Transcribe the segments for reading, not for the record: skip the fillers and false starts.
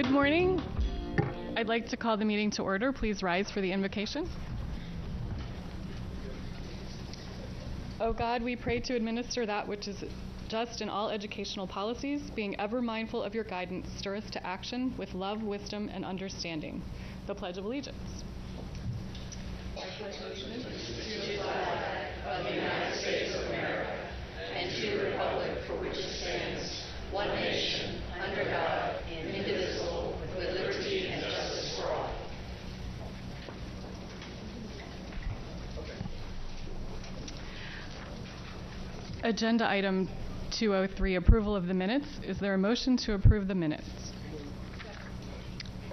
Good morning. I'd like to call the meeting to order. Please rise for the invocation. O God, we pray to administer that which is just in all educational policies, being ever mindful of your guidance, stir us to action with love, wisdom, and understanding. The Pledge of Allegiance. I pledge allegiance to the flag of the United States of America and to the republic for which it stands, one nation, under God, indivisible, with liberty and justice for all. Agenda item 203, approval of the minutes. Is there a motion to approve the minutes?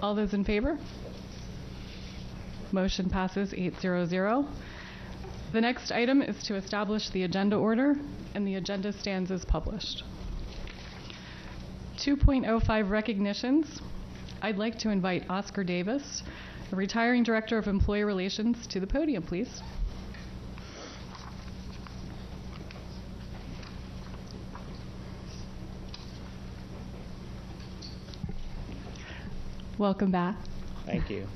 All those in favor? Motion passes 800. The next item is to establish the agenda order, and the agenda stands as published. 2.05 recognitions. I'd like to invite Oscar Davis, the retiring Director of Employee Relations, to the podium, please. Welcome back. Thank you.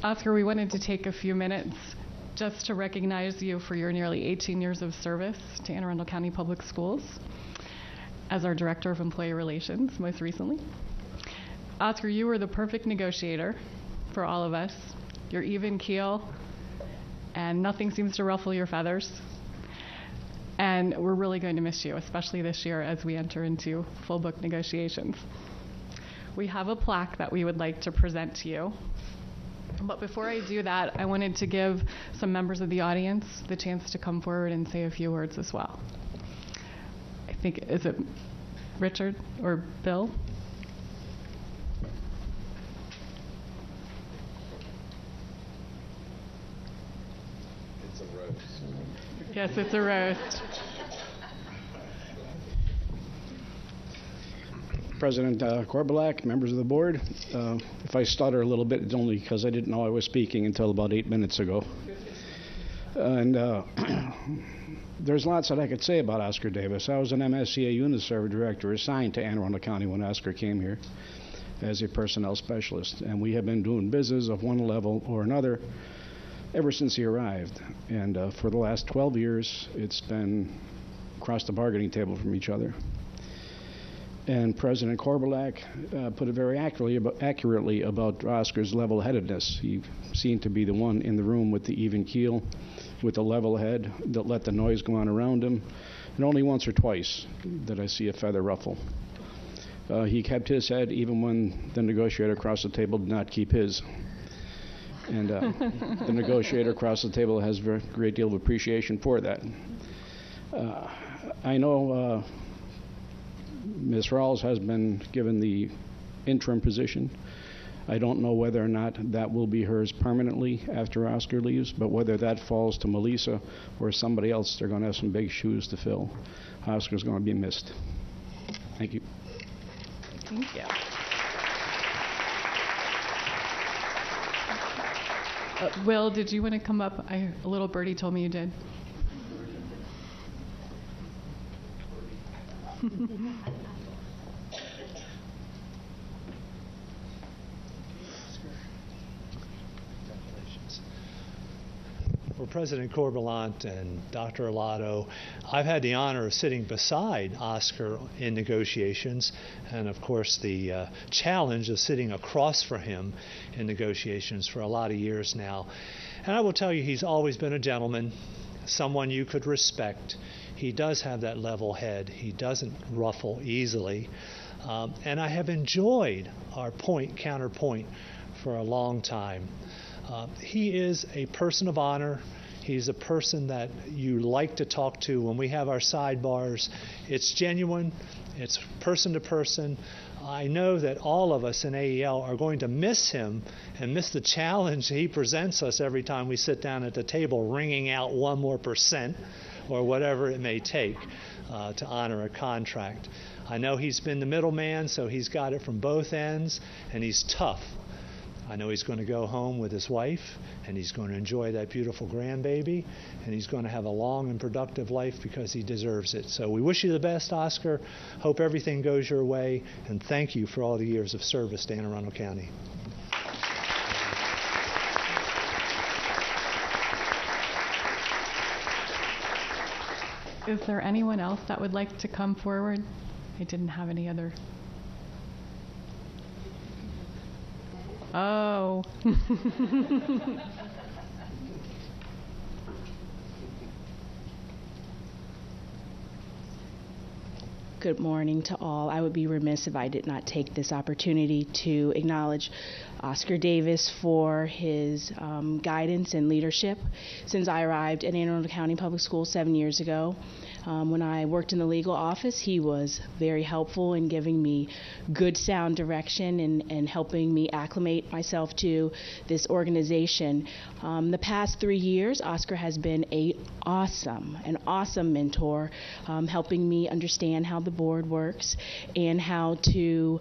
Oscar, we wanted to take a few minutes just to recognize you for your nearly 18 years of service to Anne Arundel County Public Schools as our Director of Employee Relations most recently. Oscar, you were the perfect negotiator for all of us. You're even keel, and nothing seems to ruffle your feathers. And we're really going to miss you, especially this year as we enter into full book negotiations. We have a plaque that we would like to present to you. But before I do that, I wanted to give some members of the audience the chance to come forward and say a few words as well. I think, is it Richard or Bill? It's a roast. Yes, it's a roast. President Korbelak, members of the board. If I stutter a little bit, it's only because I didn't know I was speaking until about 8 minutes ago. And there's lots that I could say about Oscar Davis. I was an MSCA unit server director assigned to Anne Arundel County when Oscar came here as a personnel specialist. And we have been doing business of one level or another ever since he arrived. And for the last 12 years, it's been across the bargaining table from each other. And President Korbelak put it very accurately about Oscar's level-headedness. He seemed to be the one in the room with the even keel, with the level head that let the noise go on around him. And only once or twice did I see a feather ruffle. He kept his head even when the negotiator across the table did not keep his. And the negotiator across the table has a great deal of appreciation for that. I know Ms. Rawls has been given the interim position. I don't know whether or not that will be hers permanently after Oscar leaves, but whether that lot to Melissa or somebody else, they're going to have some big shoes to fill. Oscar's going to be missed. Thank you. Thank you. Will, did you want to come up? A little birdie told me you did. For President Corbelant and Dr. Alato, I've had the honor of sitting beside Oscar in negotiations, and of course the challenge of sitting across from him in negotiations for a lot of years now. And I will tell you, he's always been a gentleman, someone you could respect. He does have that level head. He doesn't ruffle easily. And I have enjoyed our point-counterpoint for a long time. He is a person of honor. He's a person that you like to talk to. When we have our sidebars, it's genuine. It's person to person. I know that all of us in AEL are going to miss him and miss the challenge he presents us every time we sit down at the table, wringing out 1 more % or whatever it may take to honor a contract. I know he's been the middleman, so he's got it from both ends, and he's tough. I know he's going to go home with his wife, and he's going to enjoy that beautiful grandbaby, and he's going to have a long and productive life because he deserves it. So we wish you the best, Oscar. Hope everything goes your way, and thank you for all the years of service to Anne Arundel County. Is there anyone else that would like to come forward? I didn't have any other. Oh. Good morning to all. I would be remiss if I did not take this opportunity to acknowledge Oscar Davis for his guidance and leadership since I arrived at Anne Arundel County Public Schools 7 years ago. When I worked in the legal office, he was very helpful in giving me good, sound direction and helping me acclimate myself to this organization. The past 3 years, Oscar has been an awesome mentor, helping me understand how the board works and how to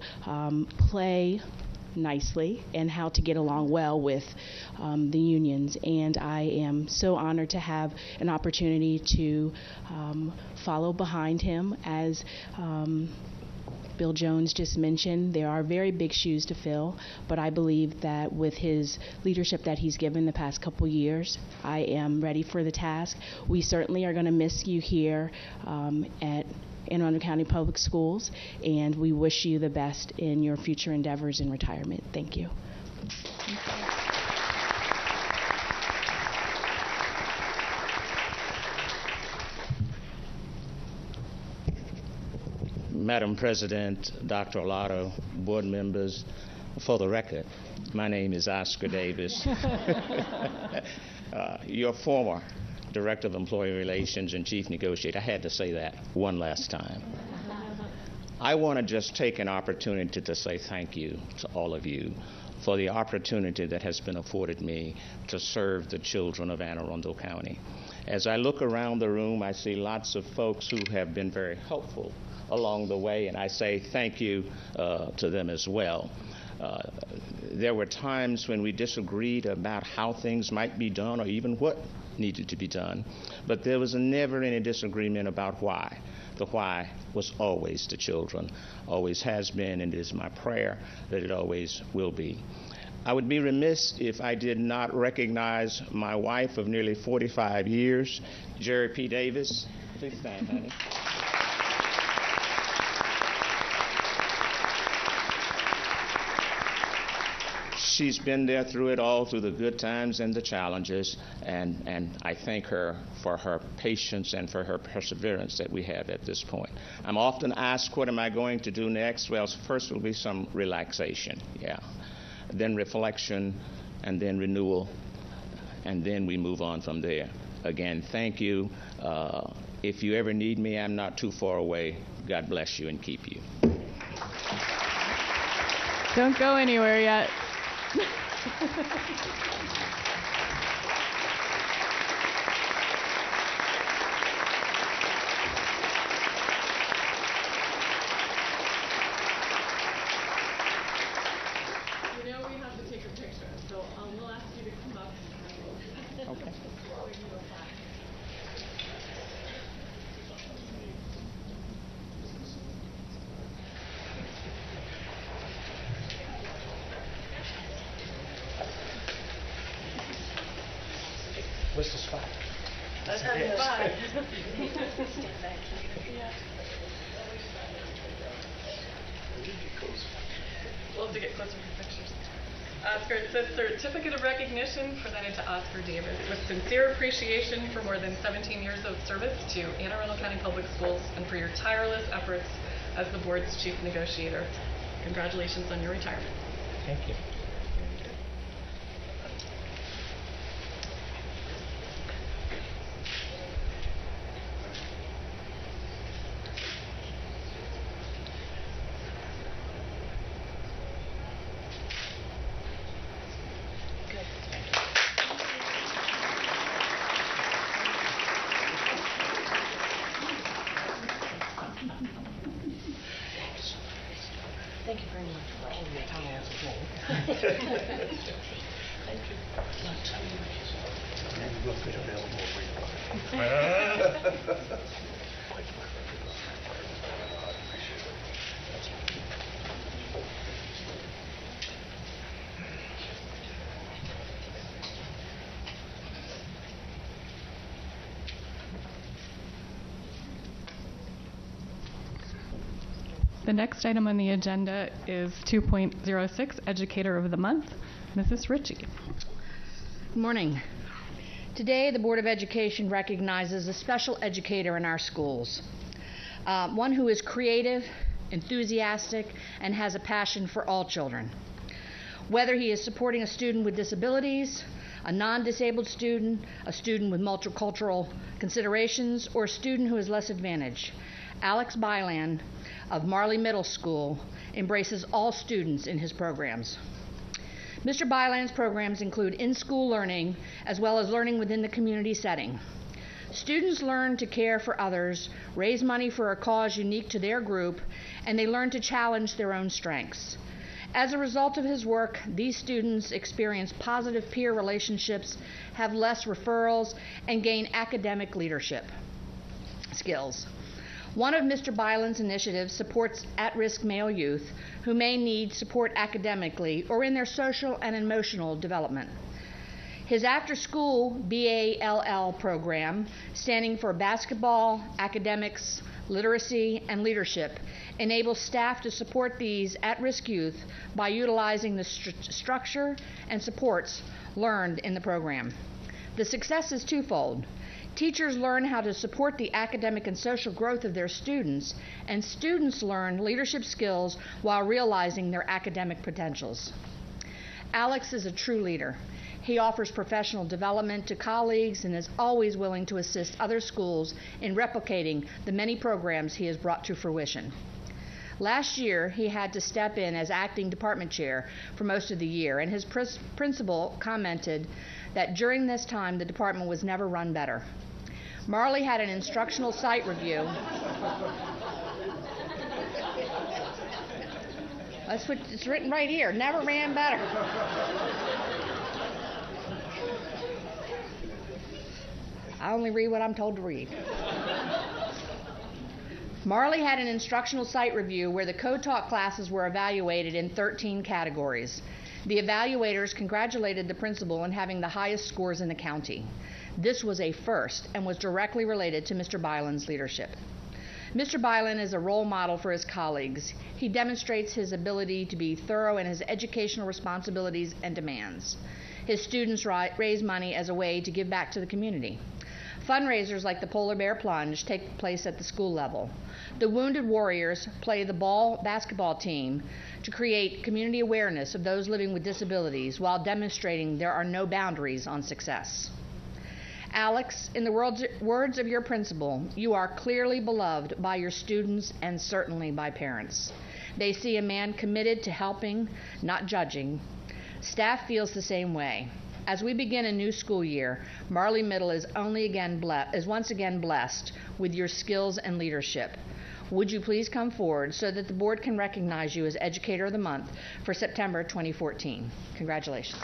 play nicely and how to get along well with the unions. And I am so honored to have an opportunity to follow behind him. As Bill Jones just mentioned, there are very big shoes to fill, but I believe that with his leadership that he's given the past couple years, I am ready for the task. We certainly are going to miss you here at Anne Arundel County Public Schools, and we wish you the best in your future endeavors in retirement. Thank you. Madam President, Dr. Olato, board members, for the record, my name is Oscar Davis. Your former Director of Employee Relations and Chief Negotiator. I had to say that one last time. I want to just take an opportunity to say thank you to all of you for the opportunity that has been afforded me to serve the children of Anne Arundel County. As I look around the room, I see lots of folks who have been very helpful along the way, and I say thank you to them as well. There were times when we disagreed about how things might be done or even what needed to be done, but there was never any disagreement about why. The why was always the children, always has been, and it is my prayer that it always will be. I would be remiss if I did not recognize my wife of nearly 45 years, Jerry P. Davis. Please stand, honey. She's been there through it all, through the good times and the challenges, and I thank her for her patience and for her perseverance that we have at this point. I'm often asked, what am I going to do next? Well, first will be some relaxation, then reflection, and then renewal, and then we move on from there. Again, thank you. If you ever need me, I'm not too far away. God bless you and keep you. Don't go anywhere yet. You know we have to take a picture, so we'll ask you to come up. Okay. What's the spot? That's the spot. We'll have to get closer for pictures. Oscar, it says certificate of recognition presented to Oscar Davis with sincere appreciation for more than 17 years of service to Anne Arundel County Public Schools and for your tireless efforts as the board's chief negotiator. Congratulations on your retirement. Thank you. Thank you very much for all your time as a whole. Thank you. The next item on the agenda is 2.06, Educator of the Month, Mrs. Ritchie. Good morning. Today, the Board of Education recognizes a special educator in our schools, one who is creative, enthusiastic, and has a passion for all children. Whether he is supporting a student with disabilities, a non-disabled student, a student with multicultural considerations, or a student who is less advantaged, Alex Byland of Marley Middle School embraces all students in his programs. Mr. Byland's programs include in-school learning as well as learning within the community setting. Students learn to care for others, raise money for a cause unique to their group, and they learn to challenge their own strengths. As a result of his work, these students experience positive peer relationships, have less referrals, and gain academic leadership skills. One of Mr. Byland's initiatives supports at-risk male youth who may need support academically or in their social and emotional development. His after-school BALL program, standing for Basketball, Academics, Literacy, and Leadership, enables staff to support these at-risk youth by utilizing the structure and supports learned in the program. The success is twofold. Teachers learn how to support the academic and social growth of their students, and students learn leadership skills while realizing their academic potentials. Alex is a true leader. He offers professional development to colleagues and is always willing to assist other schools in replicating the many programs he has brought to fruition. Last year, he had to step in as acting department chair for most of the year, and his principal commented that during this time, the department was never run better. Marley had an instructional site review. That's what it's written right here, never ran better. I only read what I'm told to read. Marley had an instructional site review where the co-taught classes were evaluated in 13 categories. The evaluators congratulated the principal on having the highest scores in the county. This was a first and was directly related to Mr. Byland's leadership. Mr. Byland is a role model for his colleagues. He demonstrates his ability to be thorough in his educational responsibilities and demands. His students raise money as a way to give back to the community. Fundraisers like the Polar Bear Plunge take place at the school level. The Wounded Warriors play the basketball team to create community awareness of those living with disabilities while demonstrating there are no boundaries on success. Alex, in the words of your principal, you are clearly beloved by your students and certainly by parents. They see a man committed to helping, not judging. Staff feels the same way. As we begin a new school year, Marley Middle is once again blessed with your skills and leadership. Would you please come forward so that the board can recognize you as Educator of the Month for September 2014? Congratulations.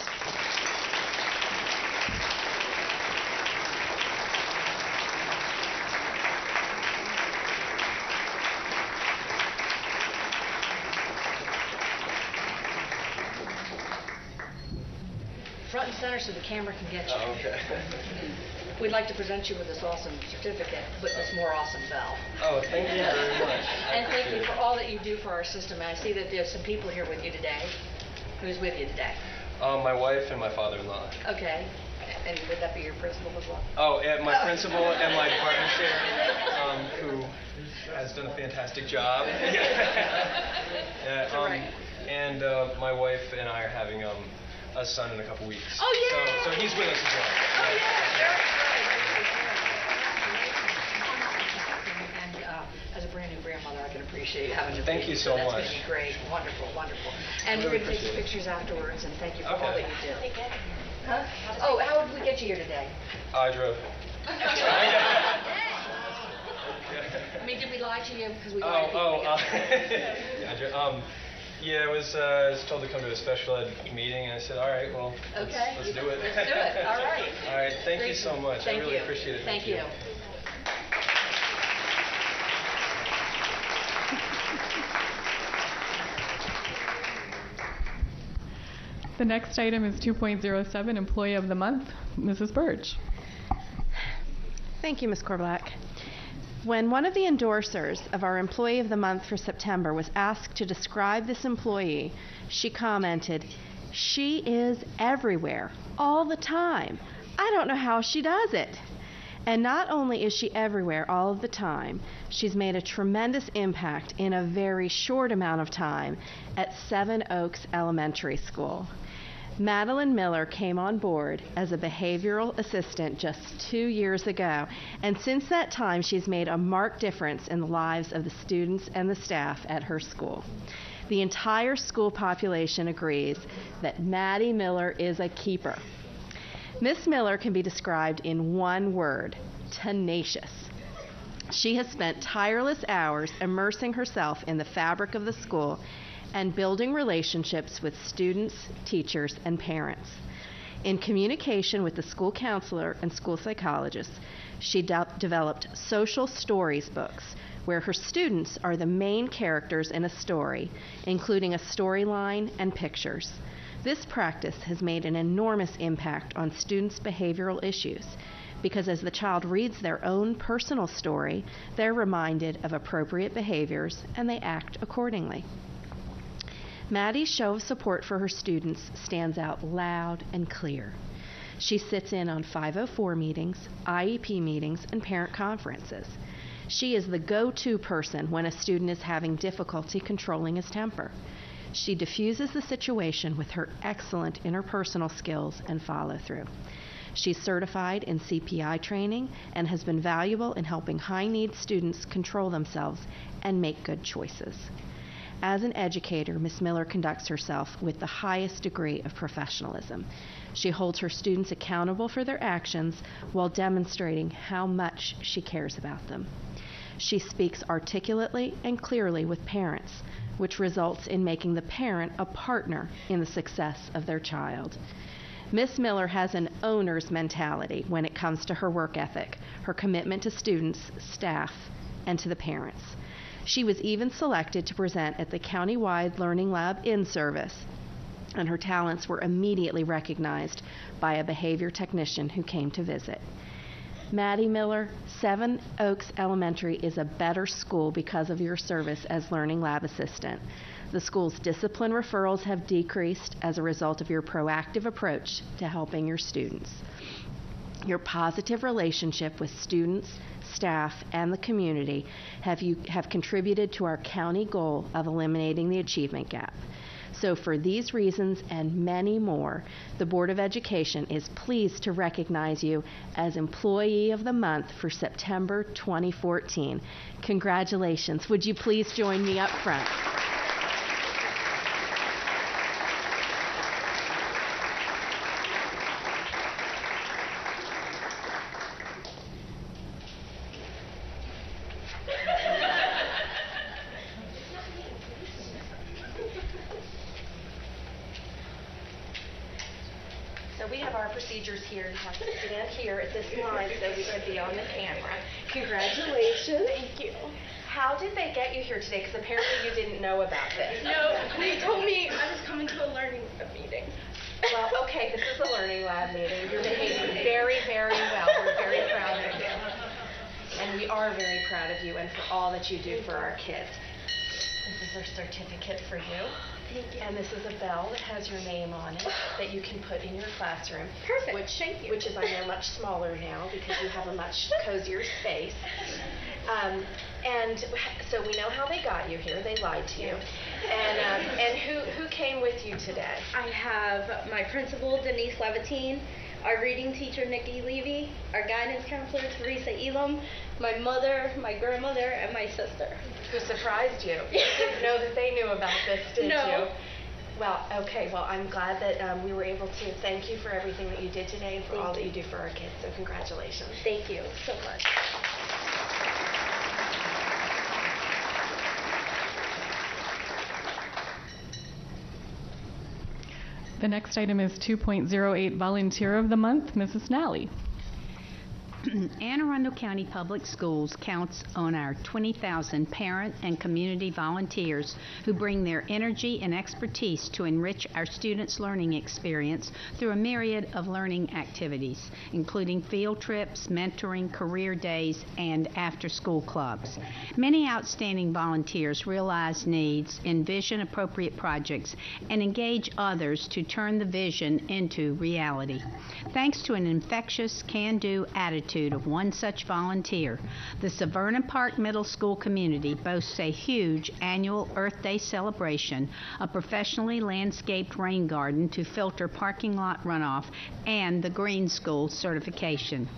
Front and center so the camera can get you. Oh, okay. We'd like to present you with this awesome certificate with this more awesome bell. Oh, thank you very much. And thank you for all that you do for our system. And I see that there's some people here with you today. Who's with you today? My wife and my father-in-law. Okay. And would that be your principal as well? Oh, and my principal and my department chair, who has done a fantastic job. And my wife and I are having a son in a couple weeks. Oh, yeah! So he's with us as well. Oh, yeah! Very good. And as a brand new grandmother, I can appreciate having a Thank baby. you so much. That's going to be great. Wonderful, wonderful. And Really we're going to take some appreciate it. pictures afterwards, and thank you for Okay. all that you do. Huh? Oh, how did we get you here today? I drove. I mean, did we lie to you? Because we lie to people. Yeah, Yeah, I was told to come to a special ed meeting, and I said, all right, well, Okay. let's do it. Let's do it. All right. All right, thank you so much. Thank I really you. appreciate it. Thank you. The next item is 2.07, Employee of the Month, Mrs. Birch. Thank you, Ms. Korbelak. When one of the endorsers of our Employee of the Month for September was asked to describe this employee, she commented, "She is everywhere, all the time. I don't know how she does it." And not only is she everywhere all of the time, she's made a tremendous impact in a very short amount of time at Seven Oaks Elementary School. Madeline Miller came on board as a behavioral assistant just 2 years ago, and since that time she's made a marked difference in the lives of the students and the staff at her school. The entire school population agrees that Maddie Miller is a keeper. Miss Miller can be described in one word: tenacious. She has spent tireless hours immersing herself in the fabric of the school and building relationships with students, teachers, and parents. In communication with the school counselor and school psychologist, she developed social stories books where her students are the main characters in a story, including a storyline and pictures. This practice has made an enormous impact on students' behavioral issues because as the child reads their own personal story, they're reminded of appropriate behaviors and they act accordingly. Maddie's show of support for her students stands out loud and clear. She sits in on 504 meetings, IEP meetings, and parent conferences. She is the go-to person when a student is having difficulty controlling his temper. She diffuses the situation with her excellent interpersonal skills and follow-through. She's certified in CPI training and has been valuable in helping high-need students control themselves and make good choices. As an educator, Ms. Miller conducts herself with the highest degree of professionalism. She holds her students accountable for their actions while demonstrating how much she cares about them. She speaks articulately and clearly with parents, which results in making the parent a partner in the success of their child. Ms. Miller has an owner's mentality when it comes to her work ethic, her commitment to students, staff, and to the parents. She was even selected to present at the countywide Learning Lab in-service, and her talents were immediately recognized by a behavior technician who came to visit. Maddie Miller, Seven Oaks Elementary is a better school because of your service as Learning Lab assistant. The school's discipline referrals have decreased as a result of your proactive approach to helping your students. Your positive relationship with students, staff, and the community have contributed to our county goal of eliminating the achievement gap. So for these reasons and many more, the Board of Education is pleased to recognize you as Employee of the Month for September 2014. Congratulations. Would you please join me up front? We have our procedures here. You have to stand here at this line so we can be on the camera. Congratulations. Thank you. How did they get you here today? Because apparently you didn't know about this. No, they told me I was coming to a learning meeting. Well, okay, this is a learning lab meeting. You're behaving very, very well. We're very proud of you. And we are very proud of you and for all that you do for our kids. This is our certificate for you. Thank you. And this is a bell that has your name on it that you can put in your classroom. Perfect. Thank you. Which is, I know, much smaller now because you have a much cozier space. And so we know how they got you here. They lied to you. And who came with you today? I have my principal, Denise Levitine, our reading teacher, Nikki Levy, our guidance counselor, Teresa Elam, my mother, my grandmother, and my sister. Who surprised you? You didn't know that they knew about this, did you? No. Well, okay. Well, I'm glad that we were able to thank you for everything that you did today and for all that you do for our kids. So congratulations. Thank you so much. The next item is 2.08 Volunteer of the Month, Mrs. Nally. Anne Arundel County Public Schools counts on our 20,000 parent and community volunteers who bring their energy and expertise to enrich our students' learning experience through a myriad of learning activities, including field trips, mentoring, career days, and after-school clubs. Many outstanding volunteers realize needs, envision appropriate projects, and engage others to turn the vision into reality. Thanks to an infectious, can-do attitude of one such volunteer, the Severna Park Middle School community boasts a huge annual Earth Day celebration, a professionally landscaped rain garden to filter parking lot runoff, and the Green School certification.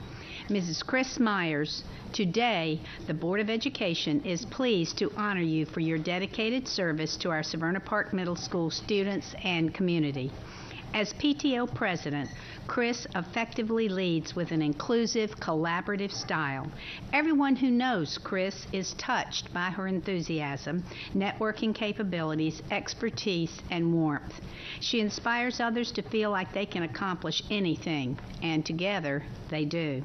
Mrs. Chris Myers, today the Board of Education is pleased to honor you for your dedicated service to our Severna Park Middle School students and community. As PTO president, Chris effectively leads with an inclusive, collaborative style. Everyone who knows Chris is touched by her enthusiasm, networking capabilities, expertise, and warmth. She inspires others to feel like they can accomplish anything, and together they do.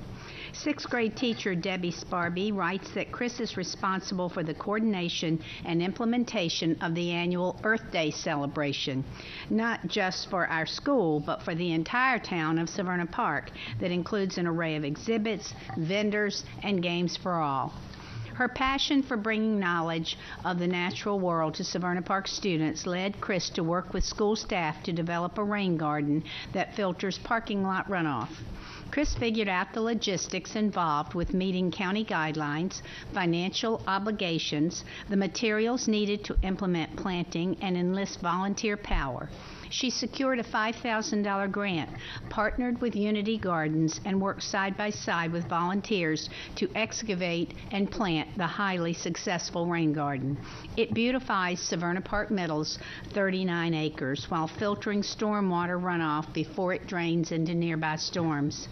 Sixth grade teacher Debbie Sparby writes that Chris is responsible for the coordination and implementation of the annual Earth Day celebration, not just for our school, but for the entire town of Severna Park, that includes an array of exhibits, vendors, and games for all. Her passion for bringing knowledge of the natural world to Severna Park students led Chris to work with school staff to develop a rain garden that filters parking lot runoff. Chris figured out the logistics involved with meeting county guidelines, financial obligations, the materials needed to implement planting, and enlist volunteer power. She secured a $5,000 grant, partnered with Unity Gardens, and worked side by side with volunteers to excavate and plant the highly successful rain garden. It beautifies Severna Park Middle's 39 acres while filtering stormwater runoff before it drains into nearby storms.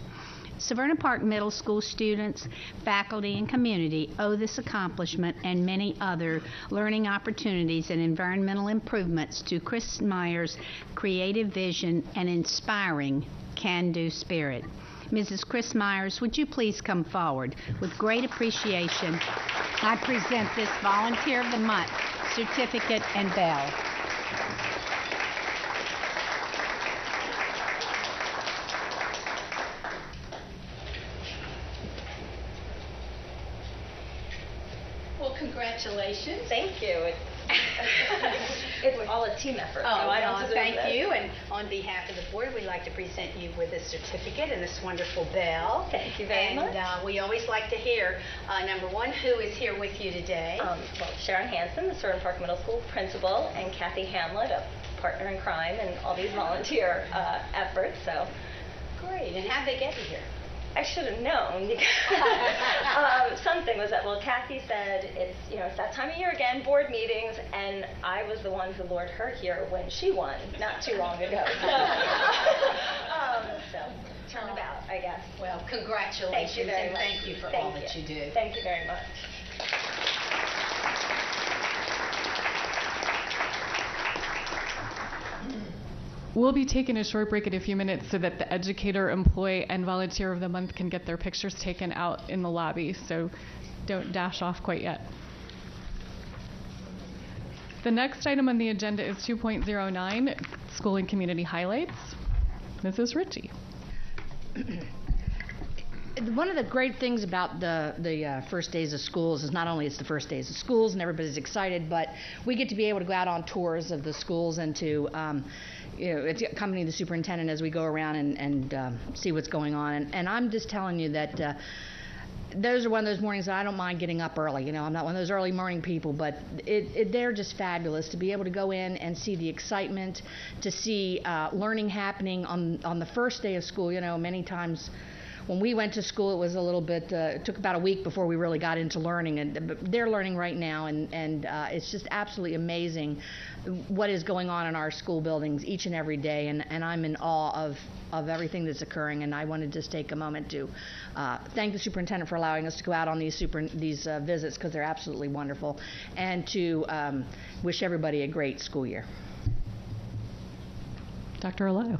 Severna Park Middle School students, faculty, and community owe this accomplishment and many other learning opportunities and environmental improvements to Chris Meyer's creative vision and inspiring can-do spirit. Mrs. Chris Myers, would you please come forward? With great appreciation, I present this Volunteer of the Month certificate and bell. Congratulations. Thank you. It's all a team effort. Oh, so I don't thank you. And on behalf of the board, we'd like to present you with this certificate and this wonderful bell. Thank you very much. And we always like to hear, number one, who is here with you today? Well, Sharon Hansen, the Severna Park Middle School principal, and Kathy Hamlet, a partner in crime, and all these volunteer efforts. So great. And how'd they get you here? I should have known because something was that, well, Kathy said it's that time of year again, board meetings, and I was the one who lured her here when she won not too long ago. So turnabout, I guess. Well, congratulations. Thank you very much. Thank you for all that you do. Thank you very much. We'll be taking a short break in a few minutes so that the educator, employee, and volunteer of the month can get their pictures taken out in the lobby, so don't dash off quite yet. The next item on the agenda is 2.09, School and Community Highlights. Mrs. Ritchie. One of the great things about the first days of schools is not only it's the first days of schools and everybody's excited, but we get to be able to go out on tours of the schools and to accompany the superintendent as we go around and see what's going on. And I'm just telling you that those are one of those mornings that I don't mind getting up early. I'm not one of those early morning people, but they're just fabulous to be able to go in and see the excitement, to see learning happening on the first day of school. Many times when we went to school, it was a little bit, it took about a week before we really got into learning, and they're learning right now, and it's just absolutely amazing what is going on in our school buildings each and every day, and I'm in awe of everything that's occurring, and I want to just take a moment to thank the superintendent for allowing us to go out on these visits, because they're absolutely wonderful, and to wish everybody a great school year. Dr. Arlato.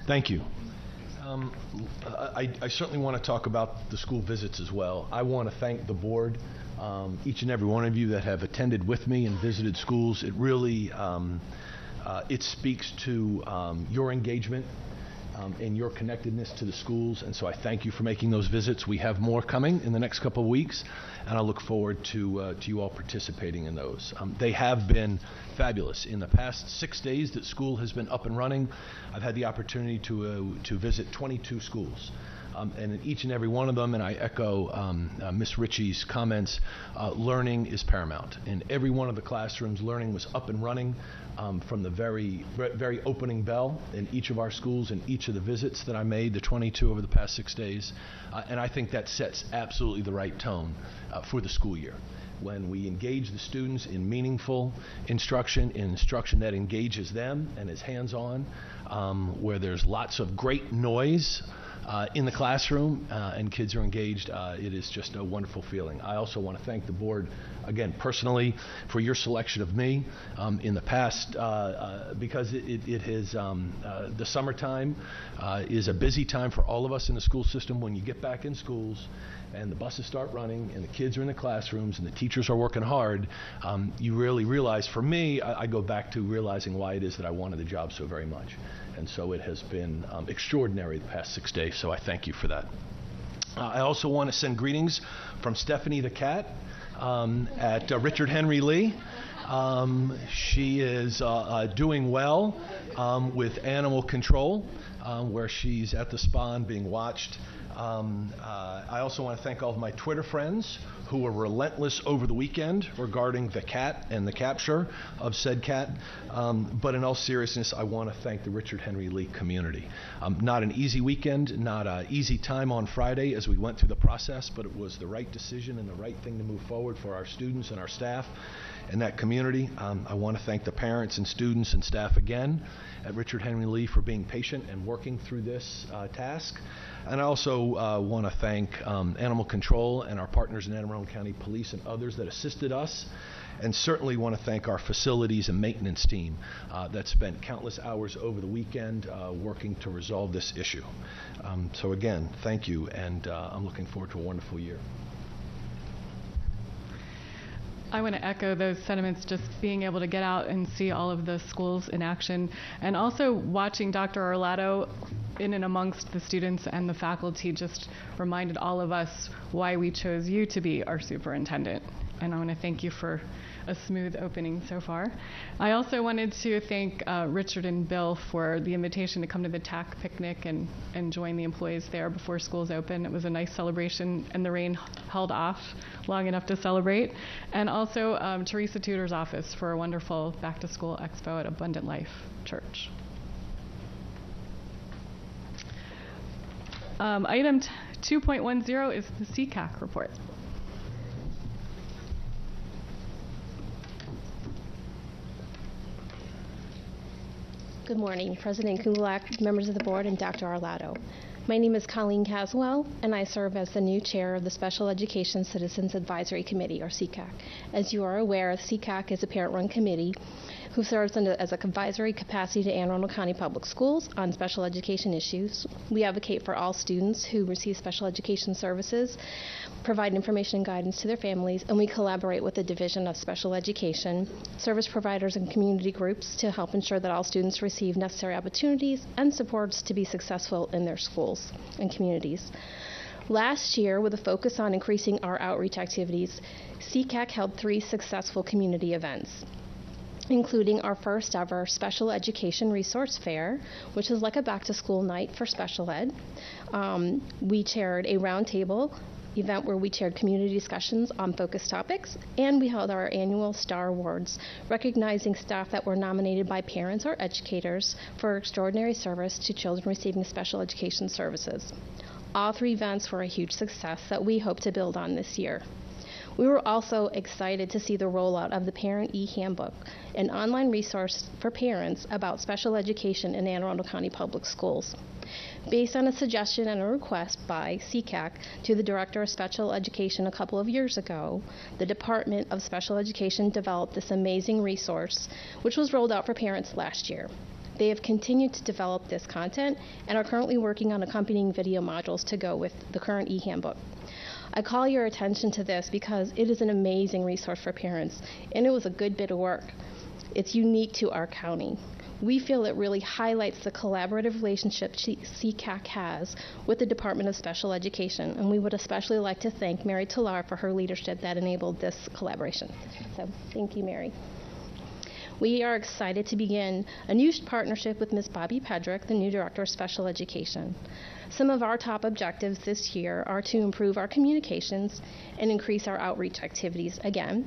Thank you. I certainly want to talk about the school visits as well. I want to thank the board, each and every one of you that have attended with me and visited schools. It really, it speaks to your engagement and your connectedness to the schools, and so I thank you for making those visits. We have more coming in the next couple of weeks, and I look forward to you all participating in those. They have been fabulous. In the past 6 days that school has been up and running, I've had the opportunity to visit 22 schools. And in each and every one of them, and I echo Ms. Ritchie's comments, learning is paramount. In every one of the classrooms, learning was up and running from the very opening bell in each of our schools and each of the visits that I made, the 22 over the past 6 days. And I think that sets absolutely the right tone for the school year. When we engage the students in meaningful instruction, in instruction that engages them and is hands-on, where there's lots of great noise in the classroom and kids are engaged, it is just a wonderful feeling. I also want to thank the board, again, personally, for your selection of me in the past, because it has, the summertime is a busy time for all of us in the school system. When you get back in schools and the buses start running and the kids are in the classrooms and the teachers are working hard, you really realize, for me, I go back to realizing why it is that I wanted the job so very much. And so it has been extraordinary the past 6 days, so I thank you for that. I also want to send greetings from Stephanie the cat at Richard Henry Lee. She is doing well with animal control, where she's at the spa and being watched. I also want to thank all of my Twitter friends who were relentless over the weekend regarding the cat and the capture of said cat. But in all seriousness, I want to thank the Richard Henry Lee community. Not an easy weekend, not an easy time on Friday as we went through the process, but it was the right decision and the right thing to move forward for our students and our staff and that community. I want to thank the parents and students and staff again at Richard Henry Lee for being patient and working through this task. And I also want to thank Animal Control and our partners in Anne Arundel County Police and others that assisted us, and certainly want to thank our facilities and maintenance team that spent countless hours over the weekend working to resolve this issue. So again, thank you, and I'm looking forward to a wonderful year. I want to echo those sentiments, just being able to get out and see all of the schools in action, and also watching Dr. Arlato in and amongst the students and the faculty just reminded all of us why we chose you to be our superintendent. And I want to thank you for a smooth opening so far. I also wanted to thank Richard and Bill for the invitation to come to the TAC picnic and join the employees there before schools open. It was a nice celebration, and the rain held off long enough to celebrate. And also Teresa Tudor's office for a wonderful back-to-school expo at Abundant Life Church. Item 2.10 is the CCAC report. Good morning, President Kulak, members of the board, and Dr. Arlato. My name is Colleen Caswell, and I serve as the new chair of the Special Education Citizens Advisory Committee, or CCAC. As you are aware, CCAC is a parent-run committee who serves as a advisory capacity to Anne Arundel County Public Schools on special education issues. We advocate for all students who receive special education services, provide information and guidance to their families, and we collaborate with the Division of Special Education, service providers, and community groups to help ensure that all students receive necessary opportunities and supports to be successful in their schools and communities. Last year, with a focus on increasing our outreach activities, CCAC held 3 successful community events, including our first ever Special Education Resource Fair, which is like a back-to-school night for special ed. We chaired a roundtable event where we chaired community discussions on focused topics, and we held our annual Star Awards, recognizing staff that were nominated by parents or educators for extraordinary service to children receiving special education services. All 3 events were a huge success that we hope to build on this year. We were also excited to see the rollout of the Parent e-Handbook, an online resource for parents about special education in Anne Arundel County Public Schools. Based on a suggestion and a request by CCAC to the Director of Special Education a couple of years ago, the Department of Special Education developed this amazing resource, which was rolled out for parents last year. They have continued to develop this content and are currently working on accompanying video modules to go with the current e-Handbook. I call your attention to this because it is an amazing resource for parents, and it was a good bit of work. It's unique to our county. We feel it really highlights the collaborative relationship CCAC has with the Department of Special Education, and we would especially like to thank Mary Talar for her leadership that enabled this collaboration. So, thank you, Mary. We are excited to begin a new partnership with Ms. Bobby Pedrick, the new Director of Special Education. Some of our top objectives this year are to improve our communications and increase our outreach activities again,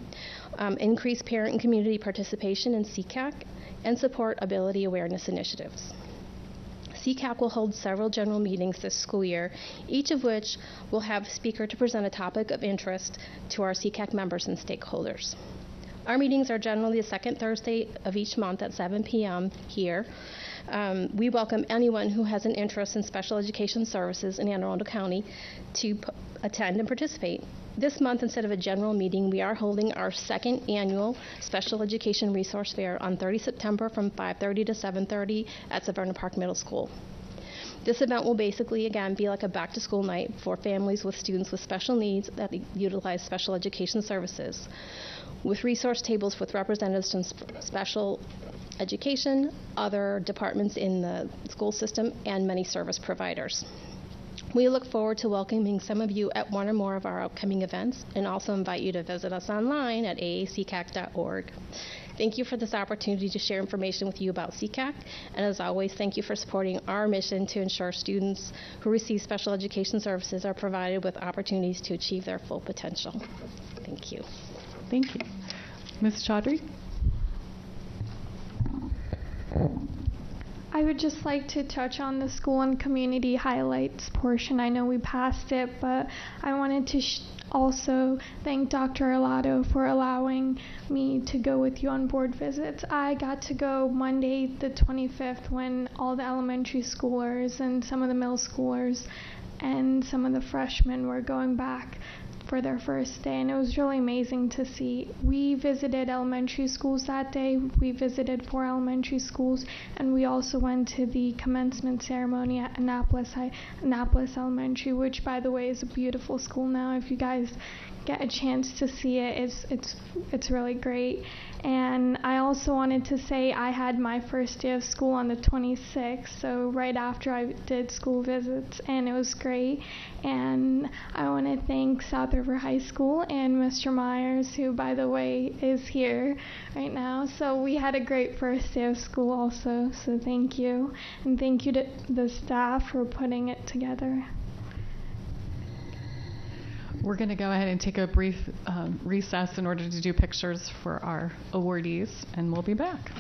increase parent and community participation in CCAC, and support ability awareness initiatives. CCAC will hold several general meetings this school year, each of which will have a speaker to present a topic of interest to our CCAC members and stakeholders. Our meetings are generally the second Thursday of each month at 7 p.m. here. We welcome anyone who has an interest in special education services in Anne Arundel County to attend and participate. This month, instead of a general meeting, we are holding our second annual Special Education Resource Fair on 30 September from 5:30 to 7:30 at Severna Park Middle School. This event will basically, again, be like a back-to-school night for families with students with special needs that utilize special education services, with resource tables with representatives from special education, other departments in the school system, and many service providers. We look forward to welcoming some of you at one or more of our upcoming events, and also invite you to visit us online at aaccac.org. Thank you for this opportunity to share information with you about CCAC, and as always, thank you for supporting our mission to ensure students who receive special education services are provided with opportunities to achieve their full potential. Thank you. Thank you. Ms. Chaudhry? I would just like to touch on the school and community highlights portion. I know we passed it, but I wanted to also thank Dr. Arlotto for allowing me to go with you on board visits. I got to go Monday the 25th when all the elementary schoolers and some of the middle schoolers and some of the freshmen were going back for their first day, and it was really amazing to see. We visited elementary schools that day. We visited 4 elementary schools, and we also went to the commencement ceremony at Annapolis Elementary, which, by the way, is a beautiful school now. If you guys get a chance to see it, it's really great. And I also wanted to say I had my first day of school on the 26th, so right after I did school visits, and it was great. And I want to thank South River High School and Mr. Myers, who, by the way, is here right now. So we had a great first day of school also, so thank you. And thank you to the staff for putting it together. We're going to go ahead and take a brief recess in order to do pictures for our awardees, and we'll be back.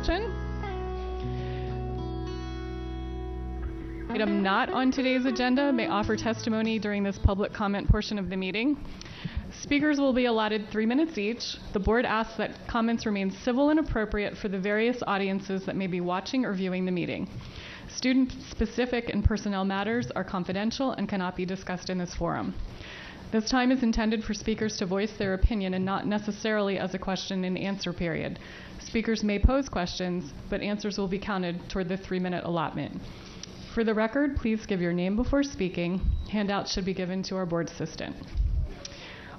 question. Item not on today's agenda may offer testimony during this public comment portion of the meeting. Speakers will be allotted 3 minutes each. The board asks that comments remain civil and appropriate for the various audiences that may be watching or viewing the meeting. Student-specific and personnel matters are confidential and cannot be discussed in this forum. This time is intended for speakers to voice their opinion and not necessarily as a question and answer period. Speakers may pose questions, but answers will be counted toward the 3-minute allotment. For the record, please give your name before speaking. Handouts should be given to our board assistant.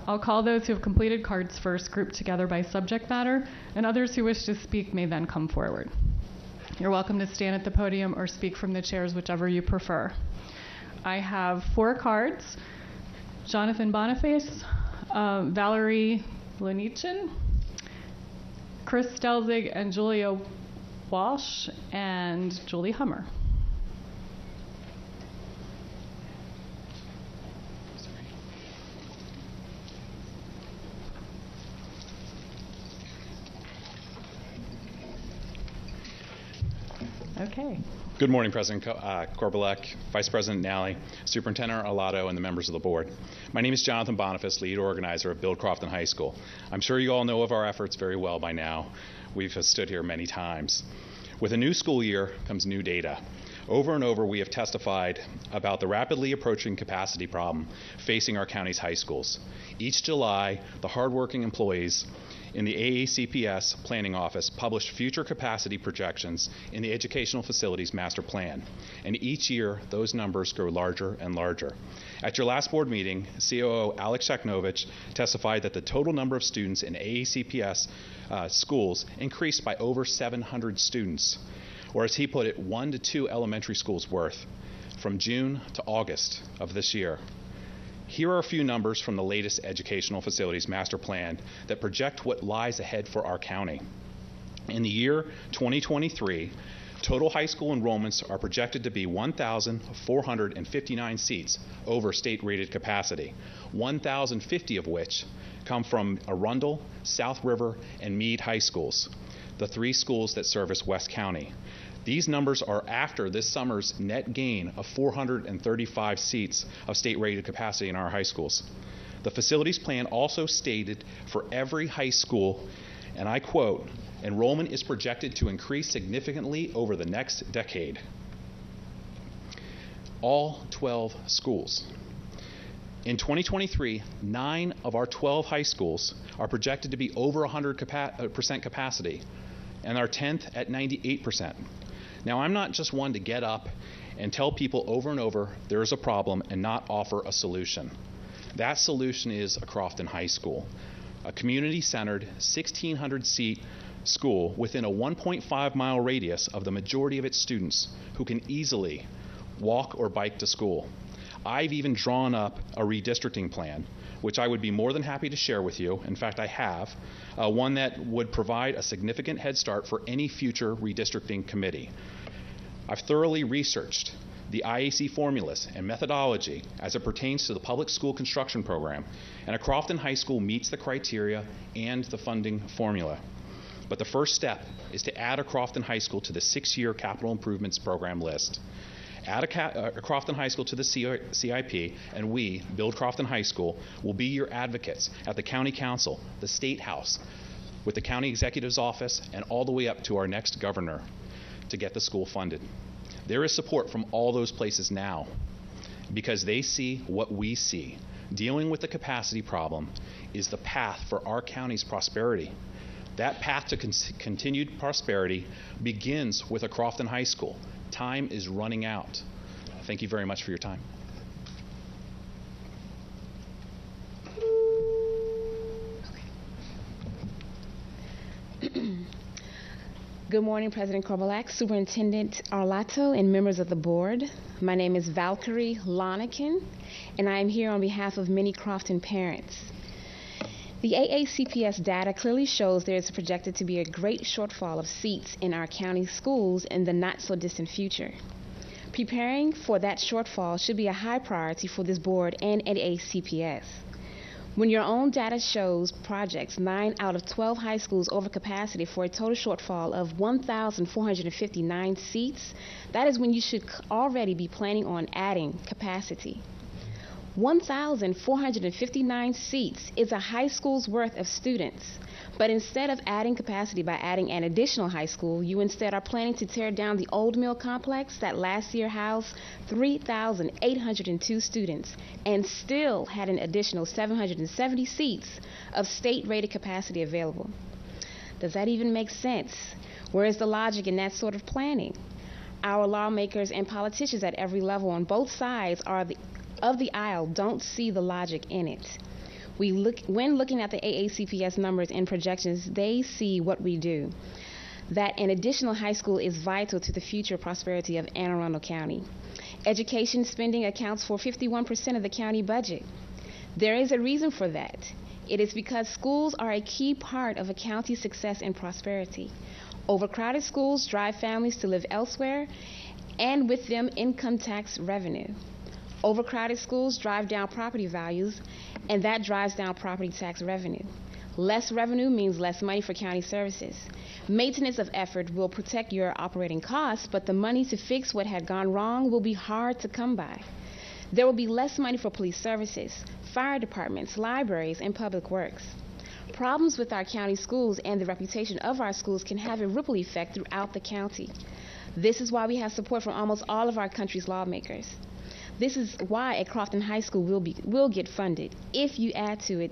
I'll call those who have completed cards first, grouped together by subject matter, and others who wish to speak may then come forward. You're welcome to stand at the podium or speak from the chairs, whichever you prefer. I have 4 cards. Jonathan Boniface, Valerie Lenichin, Chris Stelzig, and Julia Walsh, and Julie Hummer. Okay. Good morning, President Korbelek, Vice President Nally, Superintendent Arlato, and the members of the board. My name is Jonathan Boniface, lead organizer of Build Crofton High School. I'm sure you all know of our efforts very well by now. We've stood here many times. With a new school year comes new data. Over and over, we have testified about the rapidly approaching capacity problem facing our county's high schools. Each July, the hardworking employees in the AACPS Planning Office publish future capacity projections in the Educational Facilities Master Plan. And each year, those numbers grow larger and larger. At your last board meeting, COO Alex Sheknovich testified that the total number of students in AACPS schools increased by over 700 students, or as he put it, 1 to 2 elementary schools worth, from June to August of this year. Here are a few numbers from the latest Educational Facilities Master Plan that project what lies ahead for our county. In the year 2023, total high school enrollments are projected to be 1,459 seats over state-rated capacity, 1,050 of which come from Arundel, South River, and Meade high schools, the 3 schools that service West County. These numbers are after this summer's net gain of 435 seats of state-rated capacity in our high schools. The facilities plan also stated for every high school, and I quote, enrollment is projected to increase significantly over the next decade. All 12 schools. In 2023, 9 of our 12 high schools are projected to be over 100% capacity, and our 10th at 98%. Now, I'm not just one to get up and tell people over and over there is a problem and not offer a solution. That solution is a Crofton High School, a community-centered 1,600-seat school within a 1.5-mile radius of the majority of its students who can easily walk or bike to school. I've even drawn up a redistricting plan, which I would be more than happy to share with you. In fact, I have, one that would provide a significant head start for any future redistricting committee. I've thoroughly researched the IAC formulas and methodology as it pertains to the public school construction program, and a Crofton High School meets the criteria and the funding formula. But the first step is to add a Crofton High School to the 6-year capital improvements program list. Add a Crofton High School to the CIP, and we, Build Crofton High School, will be your advocates at the County Council, the State House, with the County Executive's Office, and all the way up to our next governor to get the school funded. There is support from all those places now because they see what we see. Dealing with the capacity problem is the path for our county's prosperity. That path to continued prosperity begins with a Crofton High School. Time is running out. Thank you very much for your time. Good morning, President Korbelak, Superintendent Arlato, and members of the board. My name is Valkyrie Lonikin, and I am here on behalf of many Crofton parents. The AACPS data clearly shows there is projected to be a great shortfall of seats in our county schools in the not-so-distant future. Preparing for that shortfall should be a high priority for this board and AACPS. When your own data shows projects 9 out of 12 high schools over capacity for a total shortfall of 1,459 seats, that is when you should already be planning on adding capacity. 1,459 seats is a high school's worth of students. But instead of adding capacity by adding an additional high school, you instead are planning to tear down the old mill complex that last year housed 3,802 students and still had an additional 770 seats of state-rated capacity available. Does that even make sense? Where is the logic in that sort of planning? Our lawmakers and politicians at every level on both sides of the aisle don't see the logic in it. When looking at the AACPS numbers and projections, they see what we do. That an additional high school is vital to the future prosperity of Anne Arundel County. Education spending accounts for 51% of the county budget. There is a reason for that. It is because schools are a key part of a county's success and prosperity. Overcrowded schools drive families to live elsewhere, and with them, income tax revenue. Overcrowded schools drive down property values, and that drives down property tax revenue. Less revenue means less money for county services. Maintenance of effort will protect your operating costs, but the money to fix what had gone wrong will be hard to come by. There will be less money for police services, fire departments, libraries, and public works. Problems with our county schools and the reputation of our schools can have a ripple effect throughout the county. This is why we have support from almost all of our country's lawmakers. This is why a Crofton High School will get funded if you add to the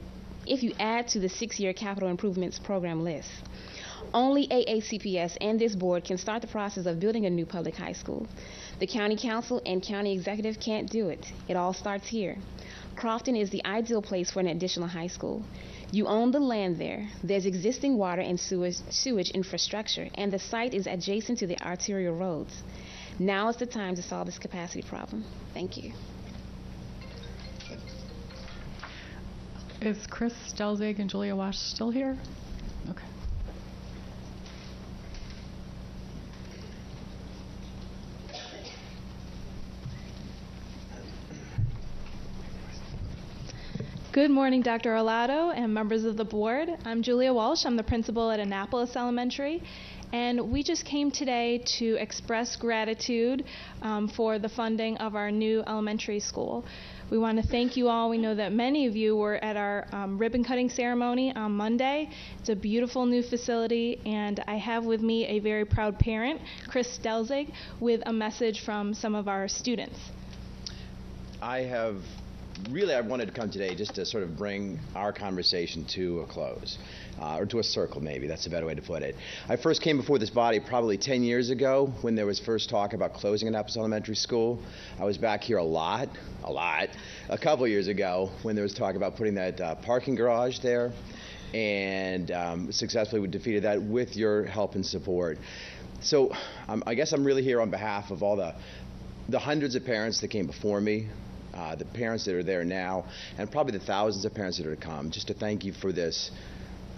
6-year capital improvements program list. Only AACPS and this board can start the process of building a new public high school. The county council and county executive can't do it. It all starts here. Crofton is the ideal place for an additional high school. You own the land there. There's existing water and sewage infrastructure, and the site is adjacent to the arterial roads. Now is the time to solve this capacity problem. Thank you. Is Chris Stelzig and Julia Wash still here? Okay. Good morning, Dr. Arlotto and members of the board. I'm Julia Walsh. I'm the principal at Annapolis Elementary. And we just came today to express gratitude for the funding of our new elementary school. We want to thank you all. We know that many of you were at our ribbon cutting ceremony on Monday. It's a beautiful new facility, and I have with me a very proud parent, Chris Stelzig, with a message from some of our students. I wanted to come today just to sort of bring our conversation to a close, or to a circle maybe, that's a better way to put it. I first came before this body probably 10 years ago when there was first talk about closing Annapolis Elementary School. I was back here a couple years ago when there was talk about putting that parking garage there, and successfully we defeated that with your help and support. So I guess I'm really here on behalf of all the hundreds of parents that came before me, the parents that are there now, and probably the thousands of parents that are to come, just to thank you for this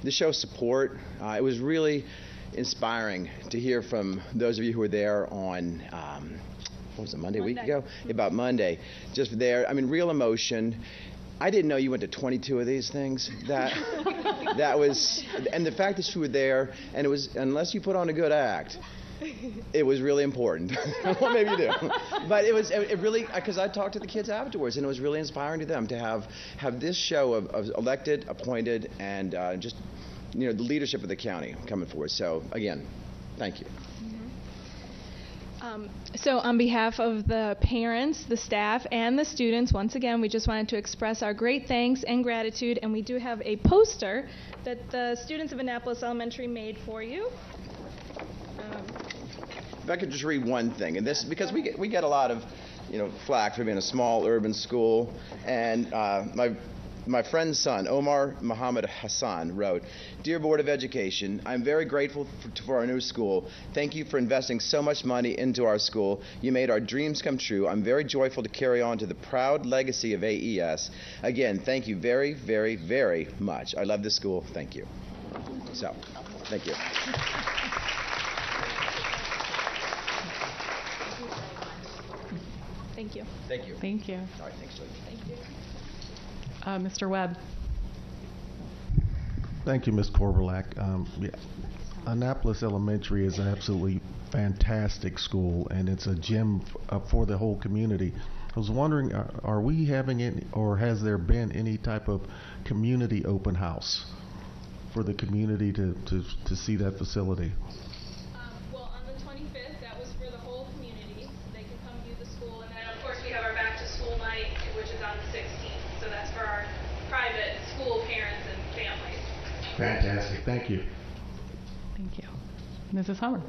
show of support. It was really inspiring to hear from those of you who were there on, what was it, Monday. A week ago? About Monday. Just there, I mean, real emotion. I didn't know you went to 22 of these things. That was, and the fact that you were there, and it was, unless you put on a good act, it was really important. Well, maybe you do. But it really, because I talked to the kids afterwards, and it was really inspiring to them to have this show of elected, appointed, and just, the leadership of the county coming forward. So, again, thank you. So on behalf of the parents, the staff, and the students, once again, we just wanted to express our great thanks and gratitude, and we do have a poster that the students of Annapolis Elementary made for you. If I could just read one thing, and this, because we get a lot of, flack for being a small urban school, and my friend's son, Omar Muhammad Hassan, wrote, "Dear Board of Education, I'm very grateful for our new school. Thank you for investing so much money into our school. You made our dreams come true. I'm very joyful to carry on to the proud legacy of AES. Again, thank you very, very, very much. I love this school. Thank you." So, thank you. Thank you. Thank you. Thank you. All right, thanks, Julie. Thank you. Mr. Webb. Thank you, Ms. Korbelak. Yeah. Annapolis Elementary is an absolutely fantastic school, and it's a gem for the whole community. I was wondering, are we having any, or has there been any type of community open house for the community to see that facility? Well, on the 25th, that was for the whole community. They can come view the school. And then, of course, we have our back to school night, which is on the 16th. So that's for our private school parents and families. Fantastic. Thank you. Thank you. Mrs. Hummer.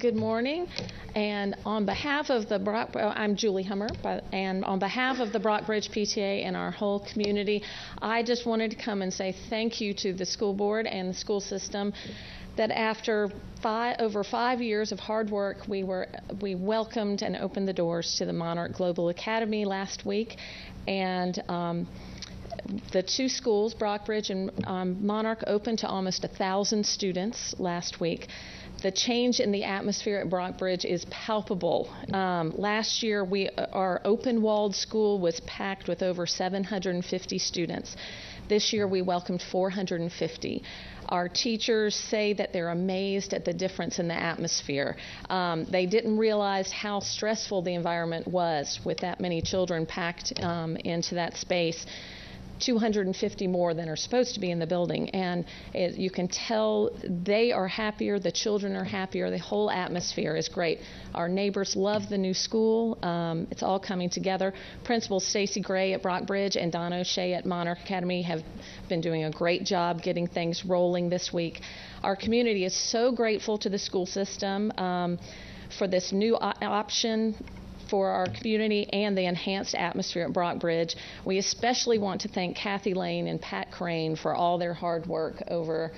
Good morning, and on behalf of the I'm Julie Hummer, and on behalf of the Brockbridge PTA and our whole community, I just wanted to come and say thank you to the school board and the school system that after over 5 years of hard work, we welcomed and opened the doors to the Monarch Global Academy last week, and the two schools, Brockbridge and Monarch, opened to almost 1,000 students last week. The change in the atmosphere at Brockbridge is palpable. Last year, our open-walled school was packed with over 750 students. This year, we welcomed 450. Our teachers say that they're amazed at the difference in the atmosphere. They didn't realize how stressful the environment was with that many children packed into that space. 250 more than are supposed to be in the building, and you can tell they are happier, the children are happier, the whole atmosphere is great. Our neighbors love the new school. It's all coming together. Principals Stacy Gray at Brockbridge and Don O'Shea at Monarch Academy have been doing a great job getting things rolling this week. Our community is so grateful to the school system for this new option for our community and the enhanced atmosphere at Brockbridge. We especially want to thank Kathy Lane and Pat Crane for all their hard work over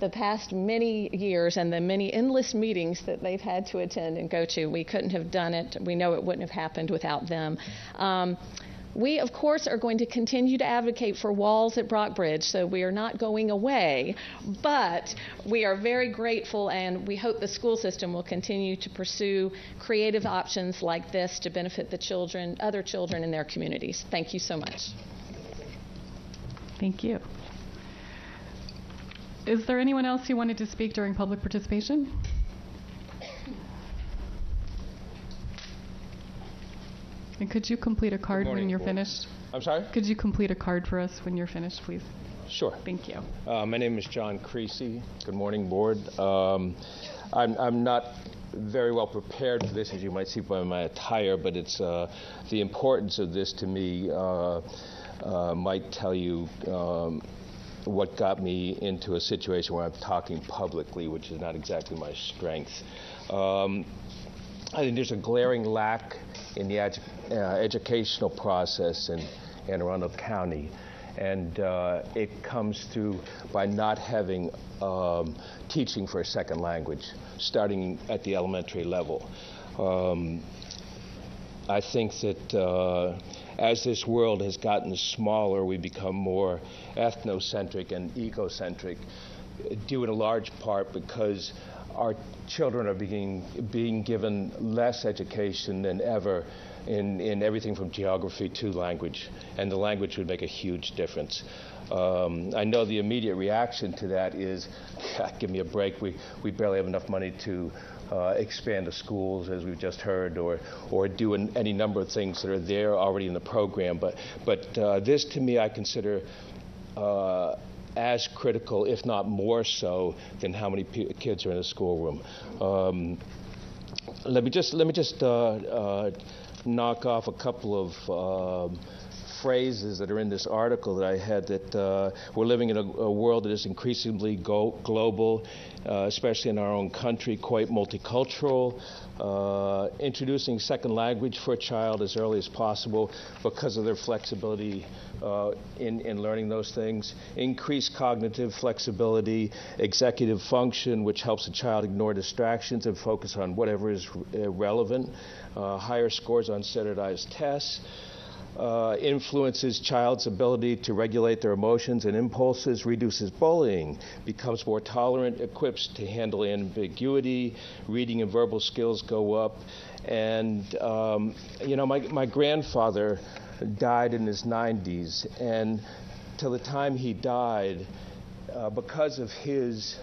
the past many years and the many endless meetings that they've had to attend and go to. We couldn't have done it. We know it wouldn't have happened without them. We, of course, are going to continue to advocate for walls at Brockbridge, so we are not going away, but we are very grateful, and we hope the school system will continue to pursue creative options like this to benefit the children, other children in their communities. Thank you so much. Thank you. Is there anyone else who wanted to speak during public participation? And could you complete a card when you're finished? I'm sorry? Could you complete a card for us when you're finished, please? Sure. Thank you. My name is John Creasy. Good morning, board. I'm not very well prepared for this, as you might see by my attire, but it's the importance of this to me might tell you what got me into a situation where I'm talking publicly, which is not exactly my strength. I think there's a glaring lack in the educational process in Arundel County, and it comes through by not having teaching for a second language, starting at the elementary level. I think that as this world has gotten smaller, we become more ethnocentric and egocentric, due in a large part because our children are being given less education than ever in everything from geography to language, and the language would make a huge difference. I know the immediate reaction to that is, give me a break, we barely have enough money to expand the schools, as we've just heard, or do any number of things that are there already in the program. But this, to me, I consider as critical, if not more so, than how many kids are in a schoolroom. Let me just knock off a couple of phrases that are in this article that I had, that we're living in a world that is increasingly global, especially in our own country, quite multicultural. Introducing second language for a child as early as possible because of their flexibility in learning those things. Increased cognitive flexibility, executive function, which helps a child ignore distractions and focus on whatever is relevant. Higher scores on standardized tests. Influences child's ability to regulate their emotions and impulses, reduces bullying, becomes more tolerant, equips to handle ambiguity, reading and verbal skills go up. And, my grandfather died in his 90s. And till the time he died, because of his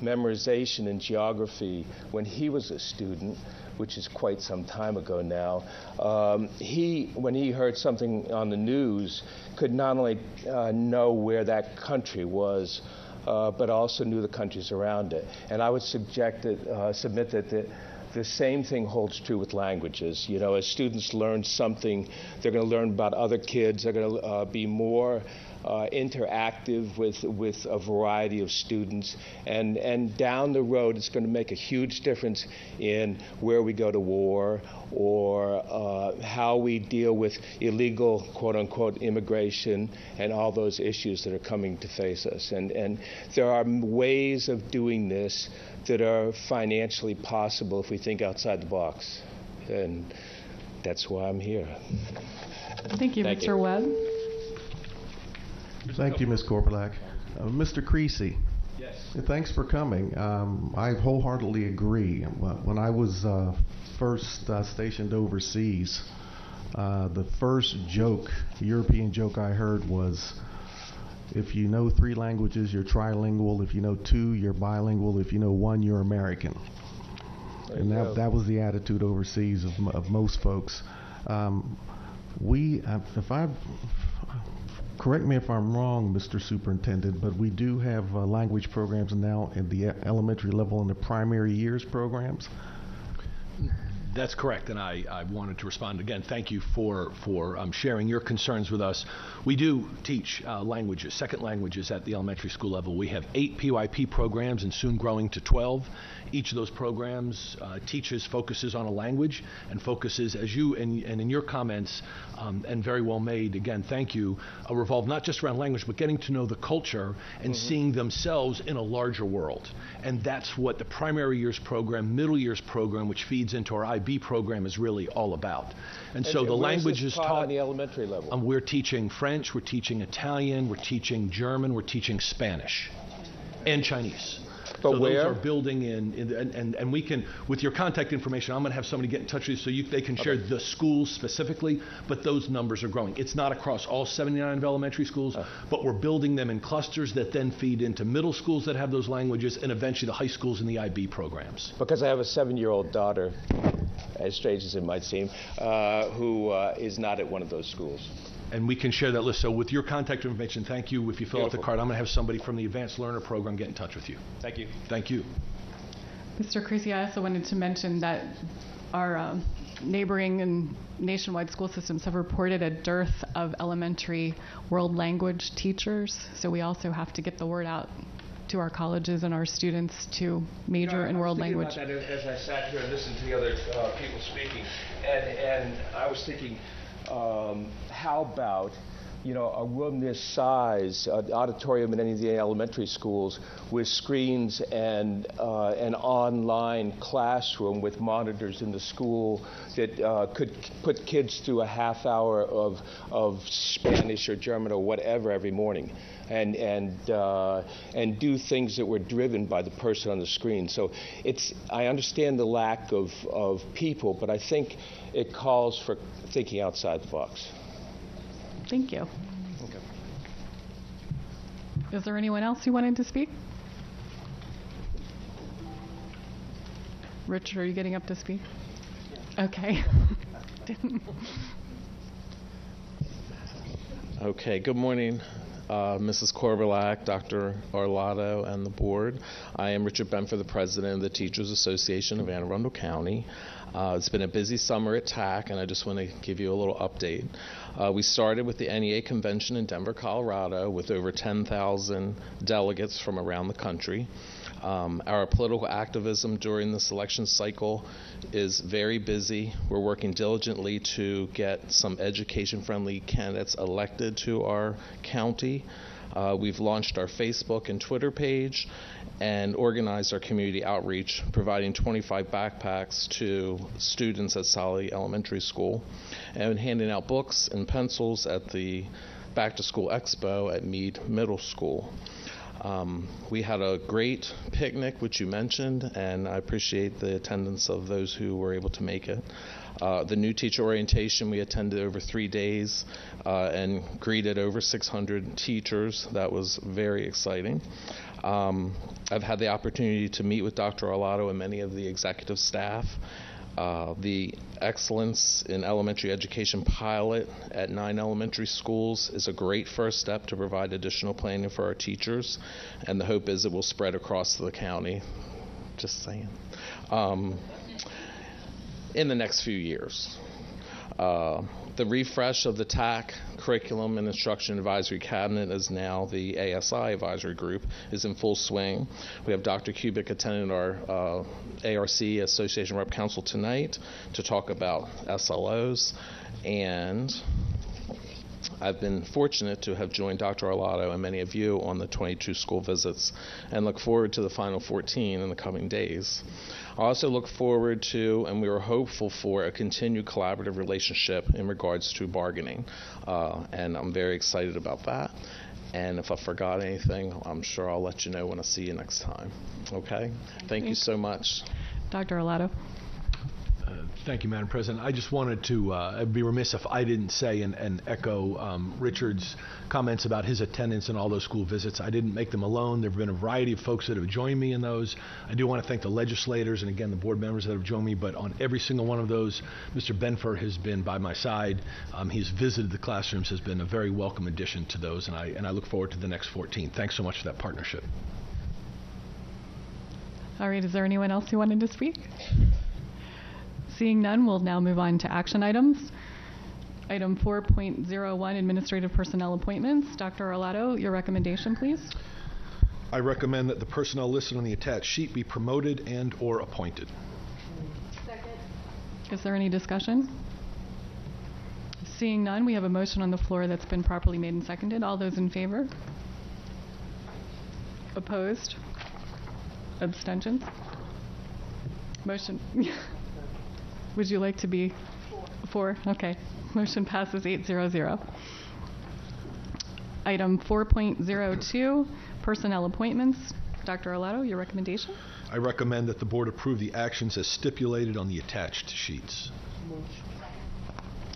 memorization in geography when he was a student, which is quite some time ago now, when he heard something on the news, could not only know where that country was, but also knew the countries around it. And I would submit that the same thing holds true with languages. You know, as students learn something, they're going to learn about other kids. They're going to be more interactive with a variety of students, and down the road it's going to make a huge difference in where we go to war, or how we deal with illegal quote-unquote immigration and all those issues that are coming to face us. And there are ways of doing this that are financially possible if we think outside the box, and that's why I'm here. Thank you, Mr. Webb. Thank you, Ms. Korbelak. Mr. Creasy. Yes. Thanks for coming. I wholeheartedly agree. When I was first stationed overseas, the first European joke I heard was, if you know 3 languages, you're trilingual. If you know 2, you're bilingual. If you know 1, you're American. And that was the attitude overseas of most folks. Correct me if I'm wrong, Mr. Superintendent, but we do have language programs now at the elementary level and the primary years programs. That's correct, and I wanted to respond again. Thank you for sharing your concerns with us. We do teach languages, second languages at the elementary school level. We have 8 PYP programs and soon growing to 12. Each of those programs focuses on a language and focuses, as you and in your comments, and very well made, again, thank you, revolve not just around language, but getting to know the culture and seeing themselves in a larger world. And that's what the primary years program, middle years program, which feeds into our IB program, is really all about. And so the language is taught on the elementary level. We're teaching French, we're teaching Italian, we're teaching German, we're teaching Spanish, and Chinese. But so where? Those are building and we can, with your contact information, I'm going to have somebody get in touch with you so they can share the schools specifically, but those numbers are growing. It's not across all 79 of elementary schools, but we're building them in clusters that then feed into middle schools that have those languages, and eventually the high schools and the IB programs. Because I have a 7-year-old daughter, as strange as it might seem, who is not at one of those schools. And we can share that list. So with your contact information, thank you. If you fill out the card, I'm going to have somebody from the Advanced Learner Program get in touch with you. Thank you. Thank you. Mr. Creasy, I also wanted to mention that our neighboring and nationwide school systems have reported a dearth of elementary world language teachers. So we also have to get the word out to our colleges and our students to major in world language. About that as I sat here and listened to the other people speaking, and I was thinking, how about, a room this size, an auditorium in any of the elementary schools with screens and an online classroom with monitors in the school that could put kids through a half hour of Spanish or German or whatever every morning, and do things that were driven by the person on the screen. So I understand the lack of people, but I think it calls for thinking outside the box. Thank you. Okay. Is there anyone else who wanted to speak? Richard, are you getting up to speak? Okay. Okay, good morning, Mrs. Korbelak, Dr. Arlotto, and the board. I am Richard Benford, the president of the Teachers Association of Anne Arundel County. It's been a busy summer at TAC, and I just want to give you a little update. We started with the NEA convention in Denver, Colorado, with over 10,000 delegates from around the country. Our political activism during this election cycle is very busy. We're working diligently to get some education-friendly candidates elected to our county. We've launched our Facebook and Twitter page and organized our community outreach, providing 25 backpacks to students at Solly Elementary School, and handing out books and pencils at the Back to School Expo at Meade Middle School. We had a great picnic, which you mentioned, and I appreciate the attendance of those who were able to make it. The new teacher orientation, we attended over 3 days and greeted over 600 teachers. That was very exciting. I've had the opportunity to meet with Dr. Arlotto and many of the executive staff. The Excellence in Elementary Education pilot at 9 elementary schools is a great first step to provide additional planning for our teachers, and the hope is it will spread across the county. Just saying. In the next few years. The refresh of the TAC Curriculum and Instruction Advisory Cabinet is now the ASI Advisory Group is in full swing. We have Dr. Kubik attending our ARC Association Rep Council tonight to talk about SLOs, and I've been fortunate to have joined Dr. Arlotto and many of you on the 22 school visits and look forward to the final 14 in the coming days. I also look forward to, and we are hopeful for, a continued collaborative relationship in regards to bargaining, and I'm very excited about that. And if I forgot anything, I'm sure I'll let you know when I see you next time. Okay? Thank you so much. Dr. Arlotto. Thank you, Madam President. I just wanted to I'd be remiss if I didn't say and echo Richard's comments about his attendance in all those school visits. I didn't make them alone. There have been a variety of folks that have joined me in those. I do want to thank the legislators and, again, the board members that have joined me, but on every single one of those, Mr. Benfer has been by my side. He's visited the classrooms, has been a very welcome addition to those, and I look forward to the next 14. Thanks so much for that partnership. All right, is there anyone else who wanted to speak? Seeing none, we'll now move on to action items. Item 4.01, Administrative Personnel Appointments. Dr. Arlotto, your recommendation, please. I recommend that the personnel listed on the attached sheet be promoted and or appointed. Second. Is there any discussion? Seeing none, we have a motion on the floor that's been properly made and seconded. All those in favor? Opposed? Abstentions? Motion. Would you like to be 4? Okay. Motion passes 800. Item 4.02, Personnel Appointments. Dr. Arlotto, your recommendation? I recommend that the board approve the actions as stipulated on the attached sheets.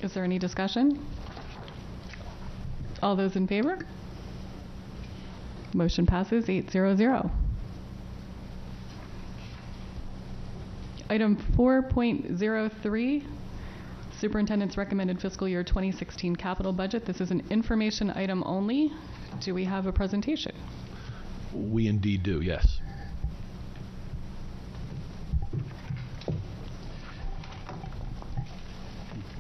Is there any discussion? All those in favor? Motion passes 800. Item 4.03, Superintendent's recommended fiscal year 2016 capital budget. This is an information item only. Do we have a presentation? We indeed do, yes.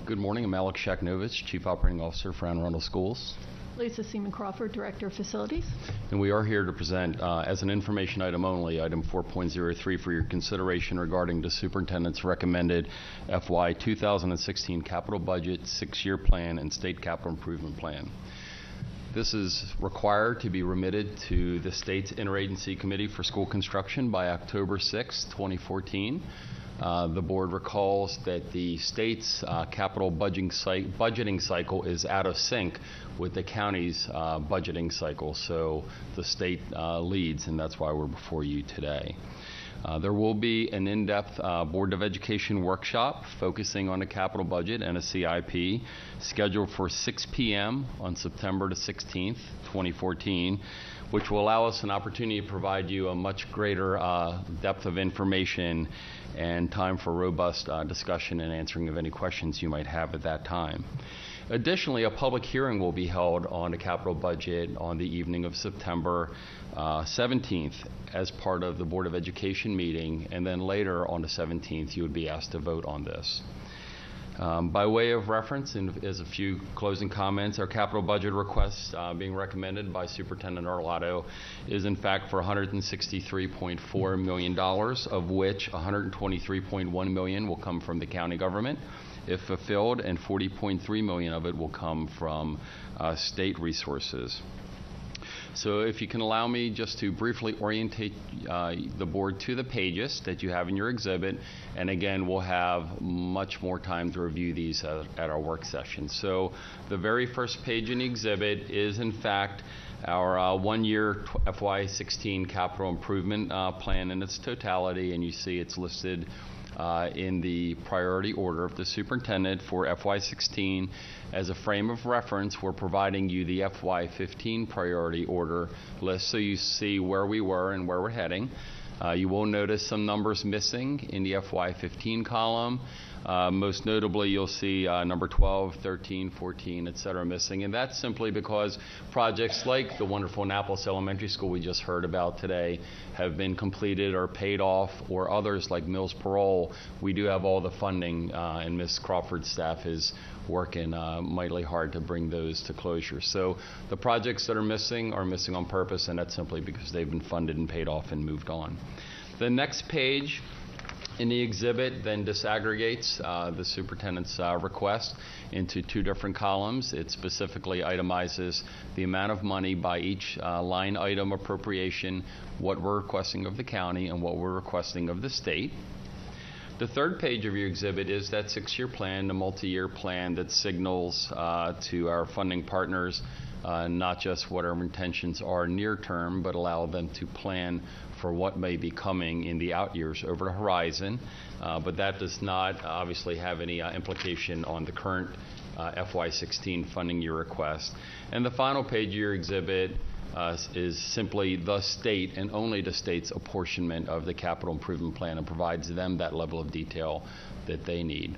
Good morning. I'm Alex Shaknovich, Chief Operating Officer for Anne Arundel Schools. Lisa Seaman Crawford, Director of Facilities. And we are here to present, as an information item only, item 4.03 for your consideration regarding the Superintendent's recommended FY 2016 capital budget, 6-year plan, and state capital improvement plan. This is required to be remitted to the state's Interagency Committee for School Construction by October 6, 2014. The board recalls that the state's capital budgeting cycle is out of sync with the county's budgeting cycle, so the state leads, and that's why we're before you today. There will be an in-depth Board of Education workshop focusing on the capital budget and a CIP scheduled for 6 p.m. on September the 16th, 2014, which will allow us an opportunity to provide you a much greater depth of information and time for robust discussion and answering of any questions you might have at that time. Additionally, a public hearing will be held on the capital budget on the evening of September 17th as part of the Board of Education meeting, and then later on the 17th you would be asked to vote on this. By way of reference, and as a few closing comments, our capital budget request being recommended by Superintendent Arlotto is in fact for $163.4 million, of which $123.1 million will come from the county government, if fulfilled, and $40.3 million of it will come from state resources. So if you can allow me just to briefly orientate the board to the pages that you have in your exhibit, and again we'll have much more time to review these at our work session. So the very first page in the exhibit is in fact our one-year FY16 capital improvement plan in its totality, and you see it's listed in the priority order of the superintendent for FY16. As a frame of reference, we're providing you the FY15 priority order list so you see where we were and where we're heading. You will notice some numbers missing in the FY15 column. Most notably, you'll see number 12, 13, 14, et cetera, missing. And that's simply because projects like the wonderful Annapolis Elementary School we just heard about today have been completed or paid off, or others like Mills Parole. We do have all the funding, and Ms. Crawford's staff is working mightily hard to bring those to closure. So the projects that are missing on purpose, and that's simply because they've been funded and paid off and moved on. The next page in the exhibit then disaggregates the superintendent's request into two different columns. It specifically itemizes the amount of money by each line item appropriation, what we're requesting of the county and what we're requesting of the state. The third page of your exhibit is that 6-year plan, the multi-year plan that signals to our funding partners not just what our intentions are near term, but allow them to plan for what may be coming in the out years over the horizon. But that does not obviously have any implication on the current FY16 funding year request. And the final page of your exhibit is simply the state and only the state's apportionment of the capital improvement plan and provides them that level of detail that they need.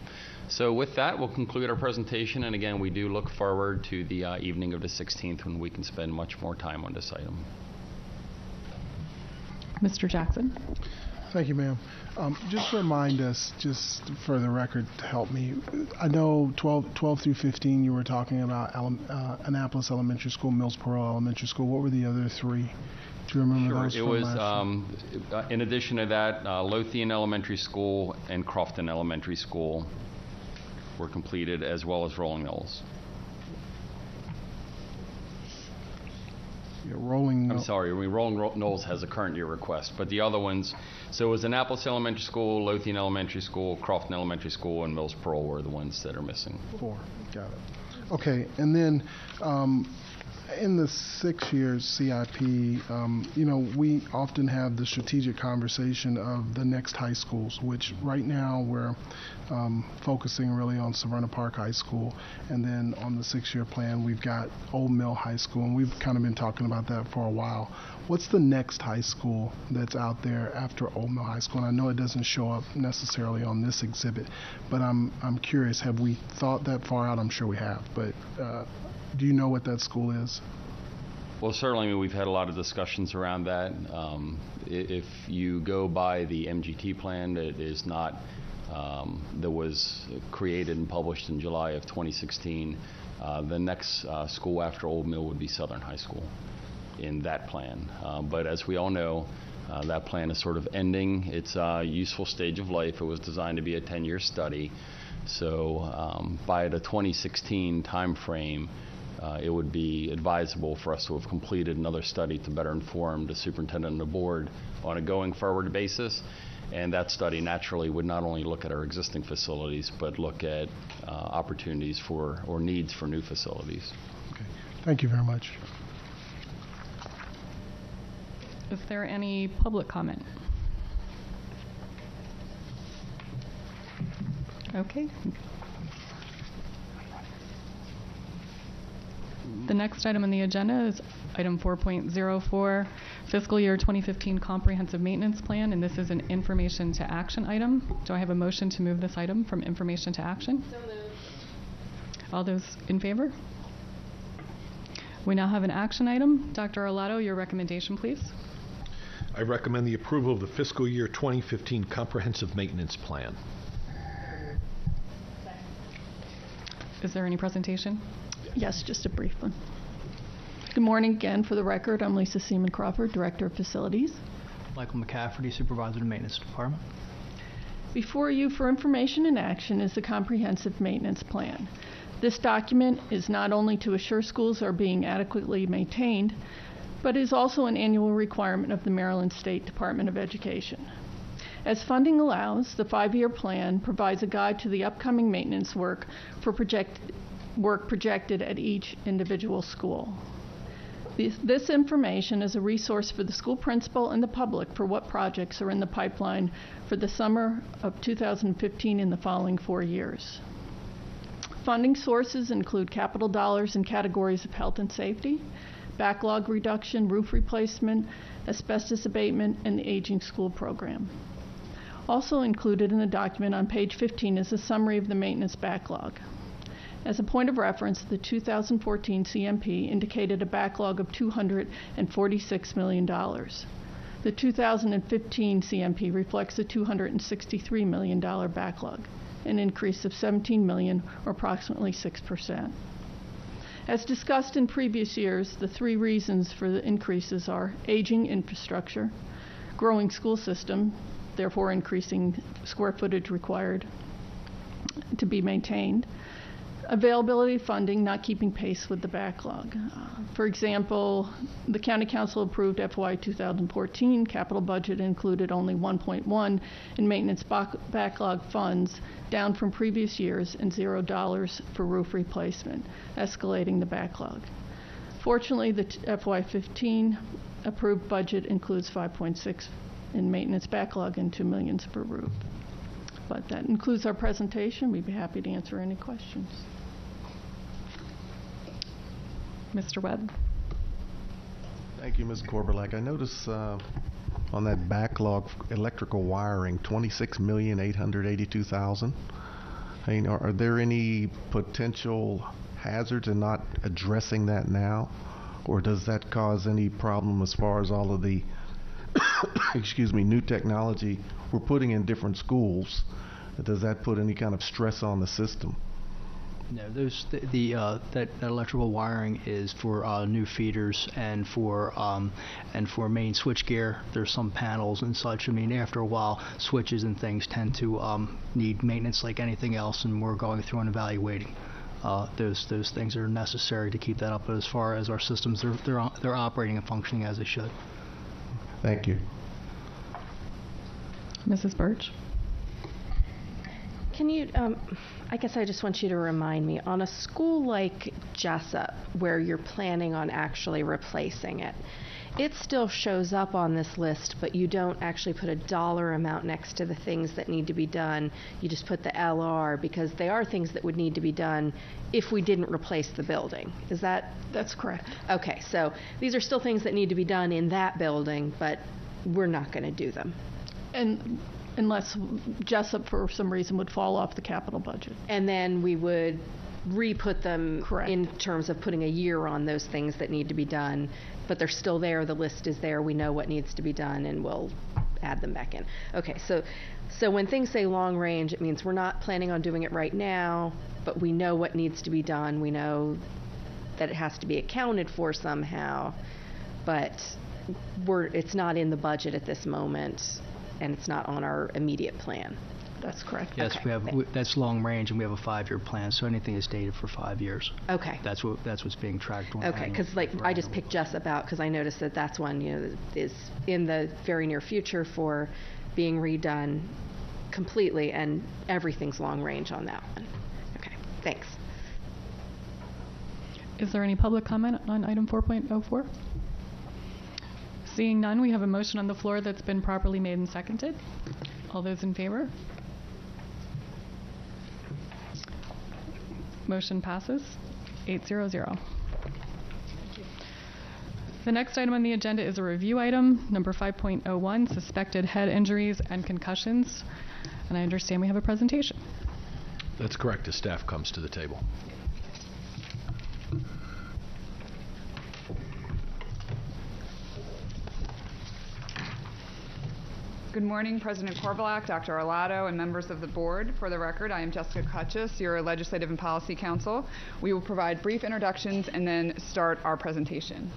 So with that, we'll conclude our presentation. And again, we do look forward to the evening of the 16th when we can spend much more time on this item. Mr. Jackson. Thank you, ma'am. Just remind us, just for the record, to help me. I know 12 through 15 you were talking about Annapolis Elementary School, Mills Parole Elementary School. What were the other three? Do you remember those? Sure. It was, in addition to that, Lothian Elementary School and Crofton Elementary School were completed, as well as Rolling Knolls. Rolling Knolls has a current year request, but the other ones, so it was Annapolis Elementary School, Lothian Elementary School, Crofton Elementary School, and Mills Parole were the ones that are missing. 4, got it. Okay, and then in the 6-year CIP, we often have the strategic conversation of the next high schools, which right now we're focusing really on Severna Park High School, and then on the 6-year plan we've got Old Mill High School, and we've kind of been talking about that for a while. What's the next high school that's out there after Old Mill High School? And I know it doesn't show up necessarily on this exhibit, but I'm curious, have we thought that far out? I'm sure we have, but do you know what that school is? Well, certainly we've had a lot of discussions around that. If you go by the MGT plan that is not, that was created and published in July of 2016, the next school after Old Mill would be Southern High School in that plan. But as we all know, that plan is sort of ending its useful stage of life. It was designed to be a 10-year study. So by the 2016 time frame, it would be advisable for us to have completed another study to better inform the superintendent and the board on a going forward basis. And that study naturally would not only look at our existing facilities, but look at opportunities for or needs for new facilities. Okay. Thank you very much. Is there any public comment? Okay. The next item on the agenda is item 4.04, fiscal year 2015 comprehensive maintenance plan, and this is an information to action item. Do I have a motion to move this item from information to action? So moved. All those in favor? We now have an action item. Dr. Arlato, your recommendation, please. I recommend the approval of the fiscal year 2015 comprehensive maintenance plan. Is there any presentation? Yes, just a brief one. Good morning again. For the record, I'm Lisa Seaman Crawford, Director of Facilities. Michael McCafferty, Supervisor of the Maintenance Department. Before you for information and action is the comprehensive maintenance plan. This document is not only to assure schools are being adequately maintained, but is also an annual requirement of the Maryland State Department of Education. As funding allows, the 5-year plan provides a guide to the upcoming maintenance work for projected at each individual school. This information is a resource for the school principal and the public for what projects are in the pipeline for the summer of 2015 in the following 4 years. Funding sources include capital dollars in categories of health and safety, backlog reduction, roof replacement, asbestos abatement, and the aging school program. Also included in the document on page 15 is a summary of the maintenance backlog. As a point of reference, the 2014 CMP indicated a backlog of $246 million. The 2015 CMP reflects a $263 million backlog, an increase of $17 million, or approximately 6%. As discussed in previous years, the 3 reasons for the increases are aging infrastructure, growing school system, therefore increasing square footage required to be maintained, availability of funding not keeping pace with the backlog. For example, the County Council approved FY 2014 capital budget included only $1.1 in maintenance backlog funds, down from previous years, and $0 for roof replacement, escalating the backlog. Fortunately, the FY 15 approved budget includes $5.6 in maintenance backlog and $2 million for roof. But that concludes our presentation. We'd be happy to answer any questions. Mr. Webb. Thank you, Ms. Korbelak. I notice on that backlog electrical wiring, $26,882,000. I mean, are there any potential hazards in not addressing that now? Or does that cause any problem as far as all of the excuse me, new technology we're putting in different schools? Does that put any kind of stress on the system? No, that electrical wiring is for new feeders and for main switchgear. There's some panels and such. I mean, after a while, switches and things tend to need maintenance like anything else, and we're going through and evaluating those things that are necessary to keep that up. But as far as our systems, they're operating and functioning as they should. Thank you. Mrs. Birch. Can you, I guess I just want you to remind me, on a school like Jessup, where you're planning on actually replacing it, it still shows up on this list, but you don't actually put a dollar amount next to the things that need to be done. You just put the LR, because they are things that would need to be done if we didn't replace the building. Is that? That's correct. Okay, so these are still things that need to be done in that building, but we're not going to do them. And unless Jessup, for some reason, would fall off the capital budget. And then we would re-put them in terms of putting a year on those things that need to be done, but they're still there, the list is there, we know what needs to be done, and we'll add them back in. Okay, so when things say long range, it means we're not planning on doing it right now, but we know what needs to be done, we know that it has to be accounted for somehow, but it's not in the budget at this moment, and it's not on our immediate plan. That's correct. Yes, okay. That's long range, and we have a 5-year plan, so anything is dated for 5 years. Okay. That's what's being tracked. Okay, because I just picked Jessup out because I noticed that that's one is in the very near future for being redone completely, and everything's long range on that one. Okay, thanks. Is there any public comment on item 4.04? Seeing none, we have a motion on the floor that's been properly made and seconded. All those in favor? Motion passes 8-0-0. The next item on the agenda is a review item, number 5.01, suspected head injuries and concussions. And I understand we have a presentation. That's correct, as staff comes to the table. Good morning, President Korbelak, Dr. Arlotto, and members of the board. For the record, I am Jessica Kutchis, your Legislative and Policy Counsel. We will provide brief introductions and then start our presentation.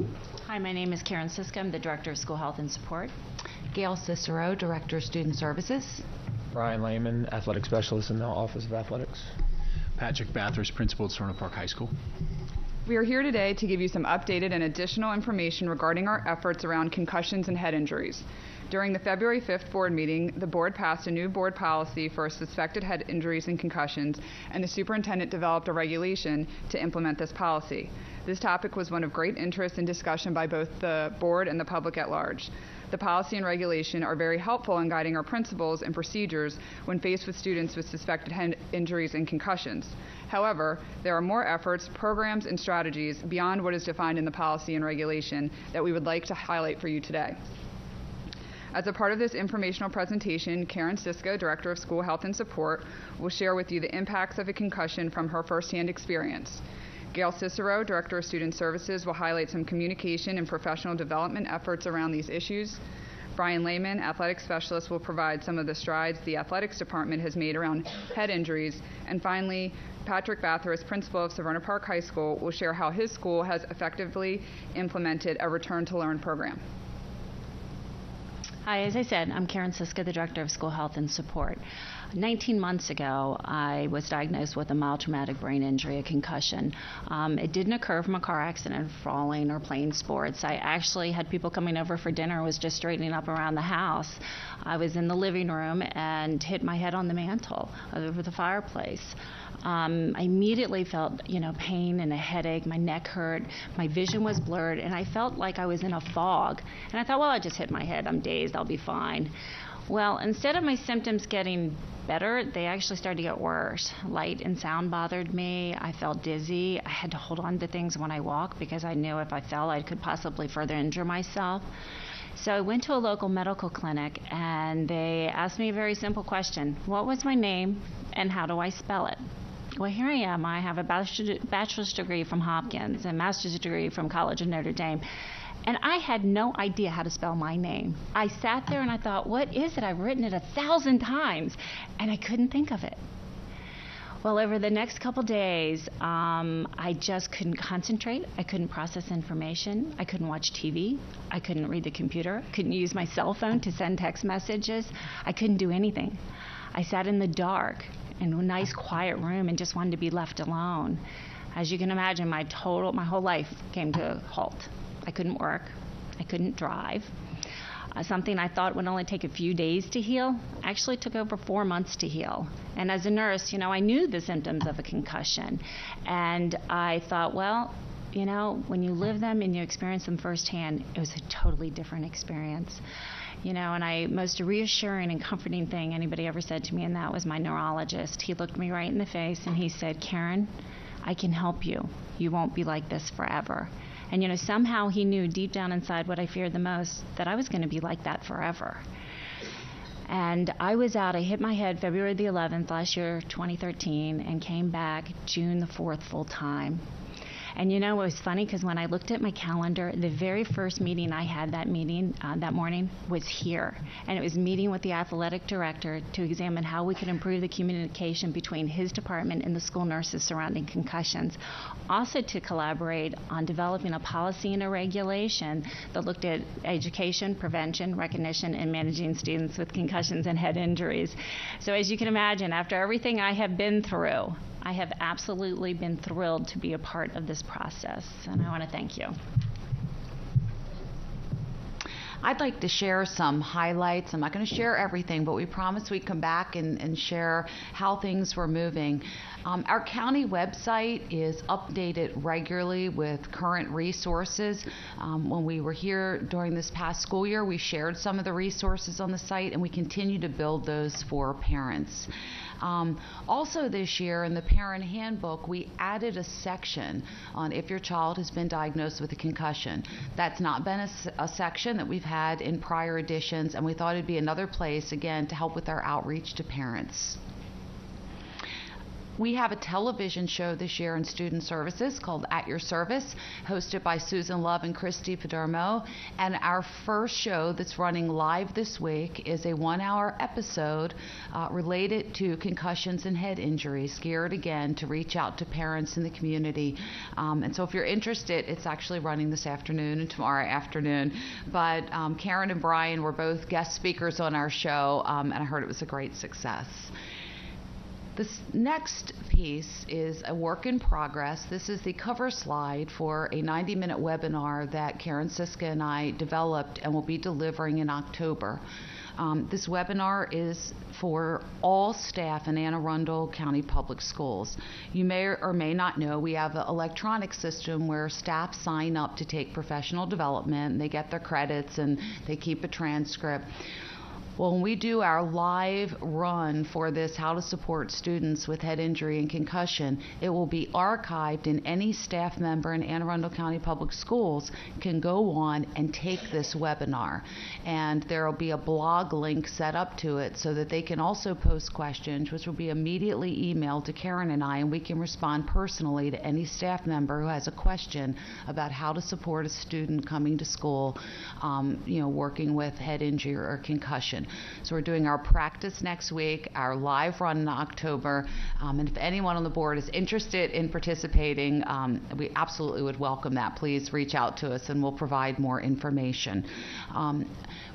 Hi, my name is Karen Siska. I'm the Director of School Health and Support. Gail Cicero, Director of Student Services. Brian Lehman, Athletic Specialist in the Office of Athletics. Patrick Bathurst, Principal at Serna Park High School. We are here today to give you some updated and additional information regarding our efforts around concussions and head injuries. During the February 5th board meeting, the board passed a new board policy for suspected head injuries and concussions, and the superintendent developed a regulation to implement this policy. This topic was one of great interest and discussion by both the board and the public at large. The policy and regulation are very helpful in guiding our principles and procedures when faced with students with suspected head injuries and concussions. However, there are more efforts, programs, and strategies beyond what is defined in the policy and regulation that we would like to highlight for you today. As a part of this informational presentation, Karen Sisko, Director of School Health and Support, will share with you the impacts of a concussion from her firsthand experience. Gail Cicero, Director of Student Services, will highlight some communication and professional development efforts around these issues. Brian Lehman, Athletic Specialist, will provide some of the strides the Athletics Department has made around head injuries. And finally, Patrick Bathurst, Principal of Severna Park High School, will share how his school has effectively implemented a Return to Learn program. Hi, as I said, I'm Karen Sisko, the Director of School Health and Support. 19 months ago, I was diagnosed with a mild traumatic brain injury, a concussion. It didn't occur from a car accident, falling, or playing sports. I actually had people coming over for dinner, was just straightening up around the house. I was in the living room and hit my head on the mantle over the fireplace. I immediately felt, pain and a headache. My neck hurt. My vision was blurred, and I felt like I was in a fog. And I thought, well, I just hit my head. I'm dazed. I'll be fine. Well, instead of my symptoms getting better, they actually started to get worse. Light and sound bothered me. I felt dizzy. I had to hold on to things when I walked because I knew if I fell, I could possibly further injure myself. So I went to a local medical clinic, and they asked me a very simple question. What was my name, and how do I spell it? Well, here I am. I have a bachelor's degree from Hopkins and a master's degree from College of Notre Dame. And I had no idea how to spell my name. I sat there and I thought, what is it? I've written it 1,000 times, and I couldn't think of it. Well, over the next couple days, I just couldn't concentrate. I couldn't process information. I couldn't watch TV. I couldn't read the computer. I couldn't use my cell phone to send text messages. I couldn't do anything. I sat in the dark in a nice quiet room and just wanted to be left alone. As you can imagine, my whole life came to a halt. I couldn't work. I couldn't drive. Something I thought would only take a few days to heal actually took over 4 months to heal. And as a nurse, I knew the symptoms of a concussion. And I thought, well, when you live them and you experience them firsthand, it was a totally different experience. And most reassuring and comforting thing anybody ever said to me, and that was my neurologist. He looked me right in the face and he said, Karen, I can help you. You won't be like this forever. And somehow he knew deep down inside what I feared the most, that I was going to be like that forever. And I was out. I hit my head February the 11th last year, 2013, and came back June the 4th full time. And it was funny because when I looked at my calendar, the very first meeting I had that morning was here. And it was meeting with the athletic director to examine how we could improve the communication between his department and the school nurses surrounding concussions. Also to collaborate on developing a policy and a regulation that looked at education, prevention, recognition, and managing students with concussions and head injuries. So as you can imagine, after everything I have been through, I have absolutely been thrilled to be a part of this process, and I want to thank you. I'd like to share some highlights. I'm not going to share everything, but we promised we'd come back and share how things were moving. Our county website is updated regularly with current resources. When we were here during this past school year, we shared some of the resources on the site, and we continue to build those for parents. Also this year in the parent handbook, we added a section on if your child has been diagnosed with a concussion. That's not been a section that we've had in prior editions, and we thought it'd be another place, again, to help with our outreach to parents. We have a television show this year in Student Services called At Your Service, hosted by Susan Love and Christy Padermo. And our first show that's running live this week is a 1-hour episode related to concussions and head injuries, geared again to reach out to parents in the community. And so if you're interested, it's actually running this afternoon and tomorrow afternoon. But Karen and Brian were both guest speakers on our show, and I heard it was a great success. This next piece is a work in progress. This is the cover slide for a 90-minute webinar that Karen Siska and I developed and will be delivering in October. This webinar is for all staff in Anne Arundel County Public Schools. You may or may not know we have an electronic system where staff sign up to take professional development, and they get their credits and they keep a transcript. Well, when we do our live run for this How to Support Students with Head Injury and Concussion, it will be archived, and any staff member in Anne Arundel County Public Schools can go on and take this webinar. And there will be a blog link set up to it so that they can also post questions, which will be immediately emailed to Karen and I, and we can respond personally to any staff member who has a question about how to support a student coming to school, working with head injury or concussion. So we're doing our practice next week, our live run in October, and if anyone on the board is interested in participating, we absolutely would welcome that. Please reach out to us and we'll provide more information.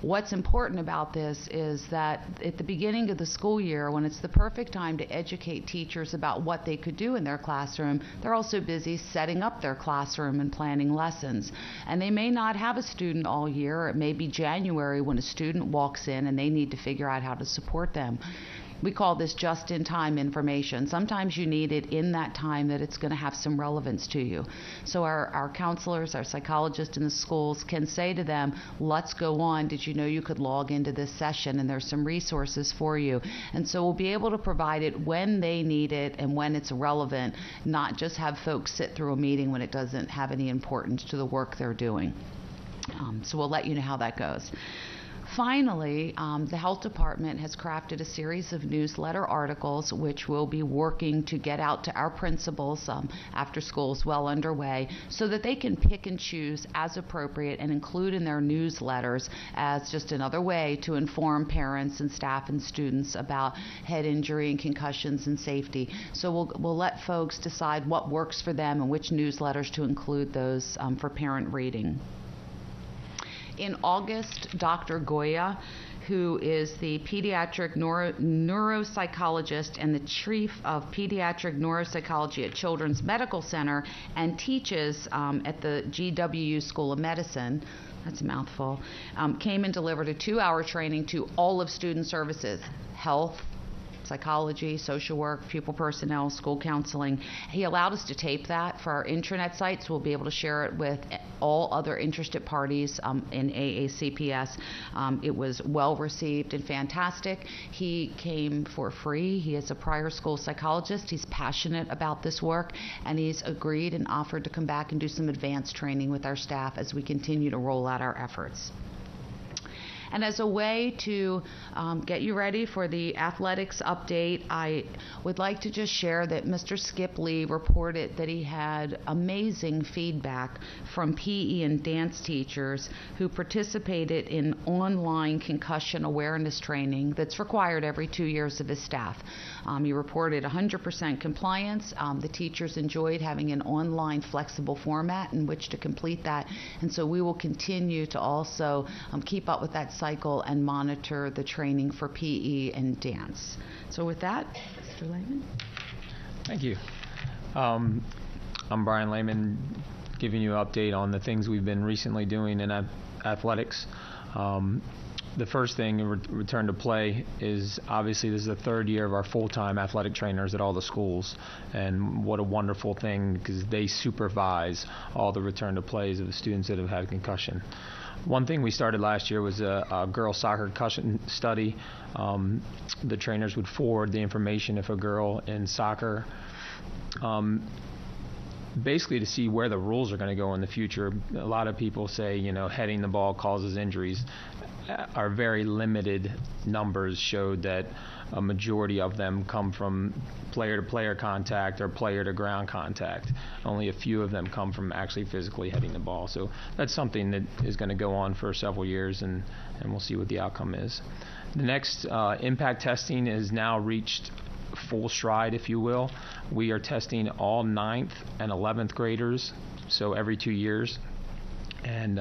What's important about this is that at the beginning of the school year, when it's the perfect time to educate teachers about what they could do in their classroom, they're also busy setting up their classroom and planning lessons. And they may not have a student all year. It may be January when a student walks in and they need to figure out how to support them. We call this just-in-time information. Sometimes you need it in that time that it's going to have some relevance to you. So our counselors, our psychologists in the schools can say to them, let's go on. Did you know you could log into this session? And there's some resources for you. And so we'll be able to provide it when they need it and when it's relevant, not just have folks sit through a meeting when it doesn't have any importance to the work they're doing. So we'll let you know how that goes. Finally, the health department has crafted a series of newsletter articles which we'll be working to get out to our principals after school is well underway so that they can pick and choose as appropriate and include in their newsletters as just another way to inform parents and staff and students about head injury and concussions and safety. So we'll let folks decide what works for them and which newsletters to include those for parent reading. In August, Dr. Goya, who is the pediatric neuropsychologist and the chief of pediatric neuropsychology at Children's Medical Center and teaches at the GWU School of Medicine, that's a mouthful, came and delivered a 2-hour training to all of student services, health, psychology, social work, pupil personnel, school counseling. He allowed us to tape that for our intranet sites. We'll be able to share it with all other interested parties in AACPS. It was well received and fantastic. He came for free. He is a prior school psychologist. He's passionate about this work, and he's agreed and offered to come back and do some advanced training with our staff as we continue to roll out our efforts. And as a way to get you ready for the athletics update, I would like to just share that Mr. Skip Lee reported that he had amazing feedback from PE and dance teachers who participated in online concussion awareness training that's required every 2 years of his staff. He reported 100% compliance. The teachers enjoyed having an online flexible format in which to complete that. And so we will continue to also keep up with that cycle and monitor the training for PE and dance. So with that, Mr. Lehman. Thank you. I'm Brian Lehman, giving you an update on the things we've been recently doing in athletics. The first thing in return to play is obviously this is the 3rd year of our full-time athletic trainers at all the schools, and what a wonderful thing because they supervise all the return to plays of the students that have had concussion. One thing we started last year was a girls soccer concussion study. The trainers would forward the information if a girl in soccer, basically to see where the rules are going to go in the future. A lot of people say, heading the ball causes injuries. Our very limited numbers showed that a majority of them come from player-to-player contact or player-to-ground contact. Only a few of them come from actually physically hitting the ball. So that's something that is going to go on for several years, and we'll see what the outcome is. The next impact testing has now reached full stride, if you will. We are testing all 9th and 11th graders, so every 2 years. And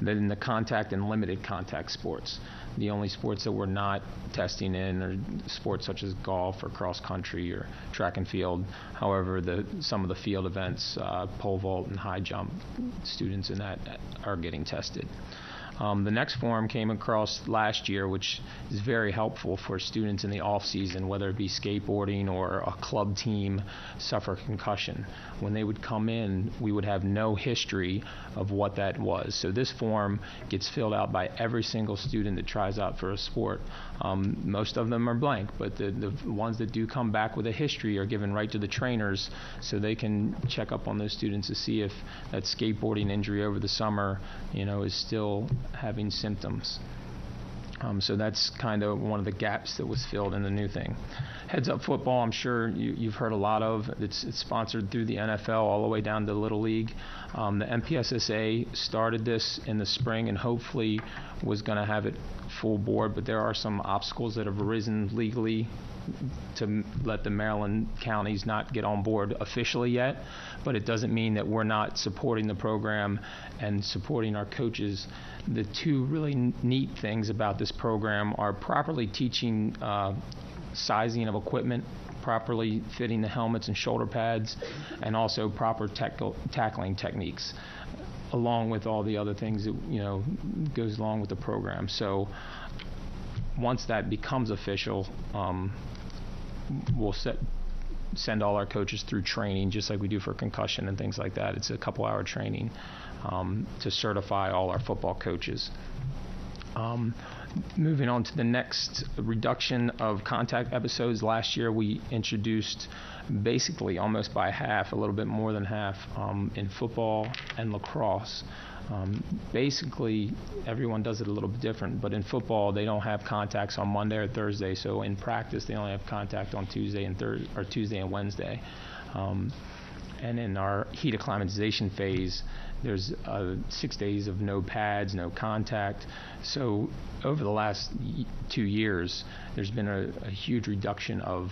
then the contact and limited contact sports. The only sports that we're not testing in are sports such as golf or cross country or track and field. However, some of the field events, pole vault and high jump, students in that are getting tested. The next form came across last year, which is very helpful for students in the off season, whether it be skateboarding or a club team suffer concussion. When they would come in, we would have no history of what that was. So this form gets filled out by every single student that tries out for a sport. Most of them are blank, but the ones that do come back with a history are given right to the trainers so they can check up on those students to see if that skateboarding injury over the summer, is still having symptoms. So that's kind of one of the gaps that was filled in the new thing. Heads Up Football, I'm sure you've heard a lot of. It's sponsored through the NFL all the way down to Little League. The MPSSA started this in the spring and hopefully was going to have it full board, but there are some obstacles that have arisen legally to let the Maryland counties not get on board officially yet, but it doesn't mean that we're not supporting the program and supporting our coaches. The two really neat things about this program are properly teaching sizing of equipment, properly fitting the helmets and shoulder pads, and also proper tackling techniques, along with all the other things that goes along with the program. So once that becomes official, we'll send all our coaches through training, just like we do for concussion and things like that. It's a couple-hour training to certify all our football coaches. Moving on to the next reduction of contact episodes. Last year we introduced basically almost by half, a little bit more than half, in football and lacrosse. Basically, everyone does it a little bit different, but in football, they don't have contacts on Monday or Thursday, so in practice, they only have contact on Tuesday and Wednesday. And in our heat acclimatization phase, there's 6 days of no pads, no contact. So over the last 2 years, there's been a huge reduction of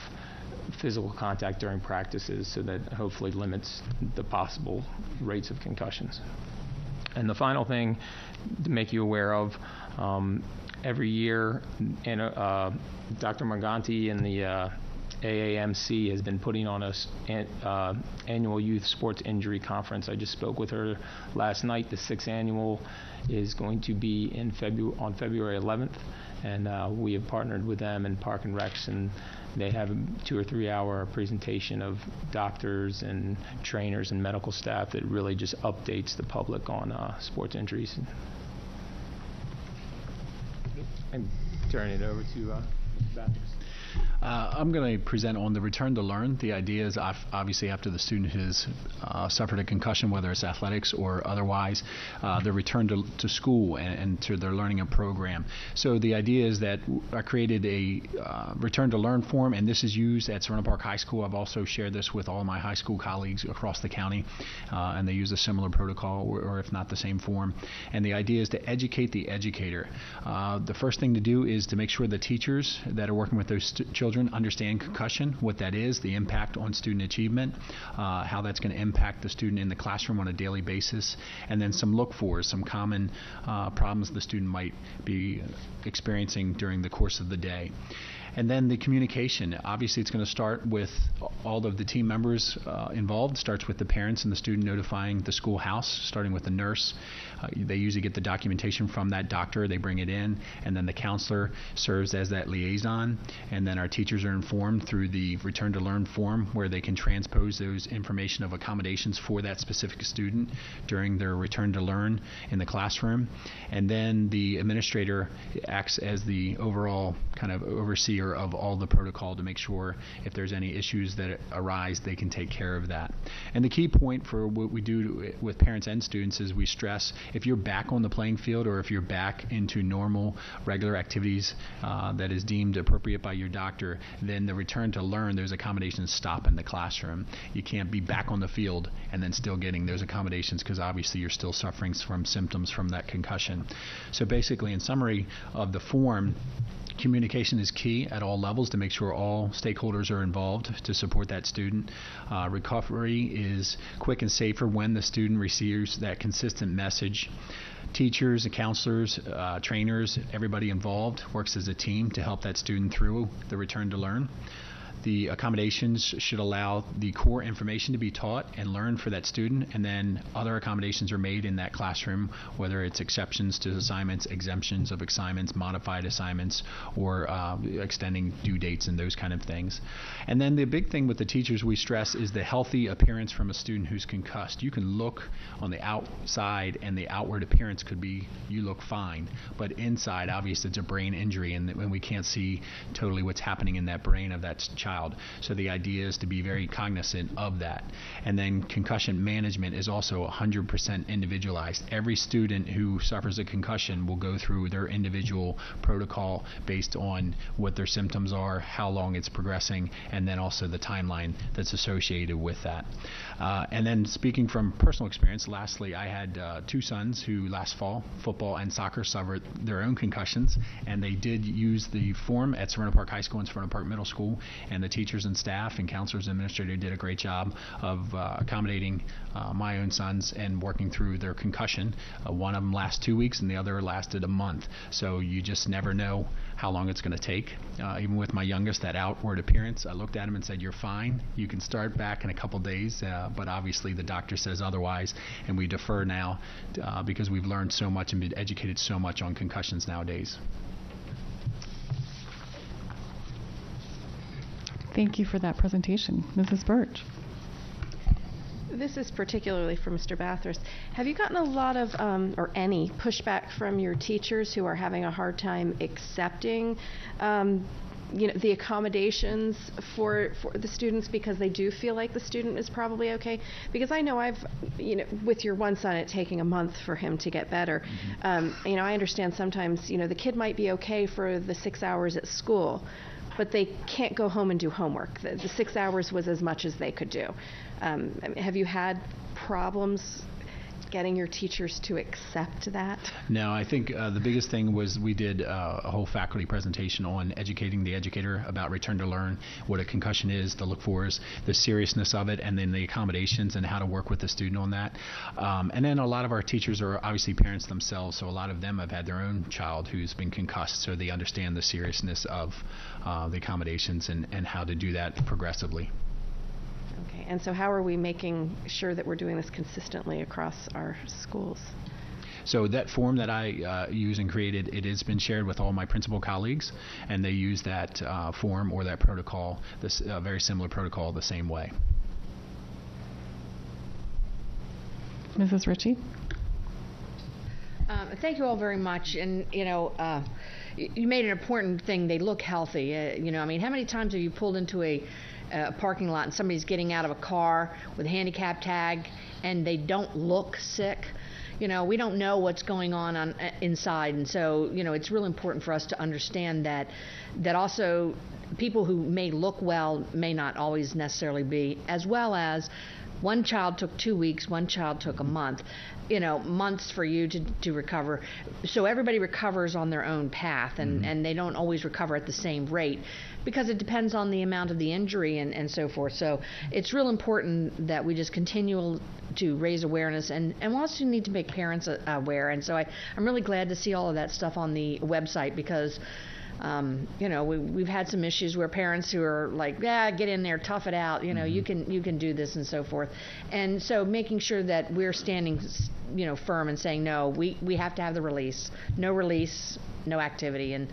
physical contact during practices, so that hopefully limits the possible rates of concussions. And the final thing to make you aware of, every year, Dr. Morganti and the AAMC has been putting on a annual youth sports injury conference. I just spoke with her last night. The 6th annual is going to be on February 11th, and we have partnered with them and Park and Recs, and they have a 2 or 3 hour presentation of doctors and trainers and medical staff that really just updates the public on sports injuries. I'm turning it over to Baptist. I'm going to present on the return to learn. The idea is obviously after the student has suffered a concussion, whether it's athletics or otherwise, the return to school and to their learning and program. So the idea is that I created a return to learn form, and this is used at Serenum Park High School. I've also shared this with all my high school colleagues across the county, and they use a similar protocol or if not the same form. And the idea is to educate the educator. The first thing to do is to make sure the teachers that are working with those children understand concussion, what that is, the impact on student achievement, how that's going to impact the student in the classroom on a daily basis, and then some look-fors, some common problems the student might be experiencing during the course of the day. And then the communication. Obviously, it's going to start with all of the team members involved. It starts with the parents and the student notifying the schoolhouse, starting with the nurse. They usually get the documentation from that doctor. They bring it in, and then the counselor serves as that liaison. And then our teachers are informed through the Return to Learn form, where they can transpose those information of accommodations for that specific student during their Return to Learn in the classroom. And then the administrator acts as the overall kind of overseer of all the protocol to make sure if there's any issues that arise, they can take care of that. And the key point for what we do with parents and students is we stress if you're back on the playing field or if you're back into normal, regular activities that is deemed appropriate by your doctor, then the Return to Learn, those accommodations stop in the classroom. You can't be back on the field and then still getting those accommodations because obviously you're still suffering from symptoms from that concussion. So basically, in summary of the form, Communication is key at all levels to make sure all stakeholders are involved to support that student. Recovery is quick and safer when the student receives that consistent message. Teachers and counselors, trainers, everybody involved works as a team to help that student through the return to learn. The accommodations should allow the core information to be taught and learned for that student, and then other accommodations are made in that classroom, whether it's exceptions to assignments, exemptions of assignments, modified assignments, or extending due dates and those kind of things. And then the big thing with the teachers we stress is the healthy appearance from a student who's concussed. You can look on the outside and the outward appearance could be you look fine, but inside obviously it's a brain injury and we can't see totally what's happening in that brain of that child. So the idea is to be very cognizant of that. And then concussion management is also 100% individualized. Every student who suffers a concussion will go through their individual protocol based on what their symptoms are, how long it's progressing, and then also the timeline that's associated with that. And then speaking from personal experience, lastly, I had 2 sons who last fall, football and soccer, suffered their own concussions, and they did use the form at Serenno Park High School and Serenno Park Middle School, and the teachers and staff and counselors and administrators did a great job of accommodating my own sons and working through their concussion. One of them lasted 2 weeks and the other lasted a month. So you just never know how long it's going to take. Even with my youngest, that outward appearance, I looked at him and said, "You're fine. You can start back in a couple days," but obviously the doctor says otherwise, and we defer now because we've learned so much and been educated so much on concussions nowadays. Thank you for that presentation. Mrs. Birch. This is particularly for Mr. Bathurst. Have you gotten a lot of, or any, pushback from your teachers who are having a hard time accepting the accommodations for the students because they do feel like the student is probably okay? Because I know with your one son, it taking a month for him to get better. I understand sometimes, the kid might be okay for the 6 hours at school, but they can't go home and do homework. The 6 hours was as much as they could do. Have you had problems getting your teachers to accept that? No, I think the biggest thing was we did a whole faculty presentation on educating the educator about return to learn, what a concussion is, the look for is, the seriousness of it, and then the accommodations and how to work with the student on that. And then a lot of our teachers are obviously parents themselves, so a lot of them have had their own child who's been concussed, so they understand the seriousness of the accommodations and how to do that progressively. Okay, and so how are we making sure that we're doing this consistently across our schools? So that form that I use and created, it has been shared with all my principal colleagues, and they use that form or that protocol, this very similar protocol, the same way. Mrs. Ritchie. Thank you all very much. And you made an important thing. They look healthy. How many times have you pulled into a parking lot and somebody's getting out of a car with a handicap tag and they don't look sick? We don't know what's going on inside, and so it's really important for us to understand that also people who may look well may not always necessarily be, as well as one child took 2 weeks, one child took a month, months for you to recover. So everybody recovers on their own path, and they don't always recover at the same rate because it depends on the amount of the injury and so forth. So it's real important that we just continue to raise awareness, and we also need to make parents aware. And so I'm really glad to see all of that stuff on the website because we've had some issues where parents who are like, get in there, tough it out, you can do this and so forth. And so making sure that we're standing, firm and saying, no, we have to have the release, no activity, and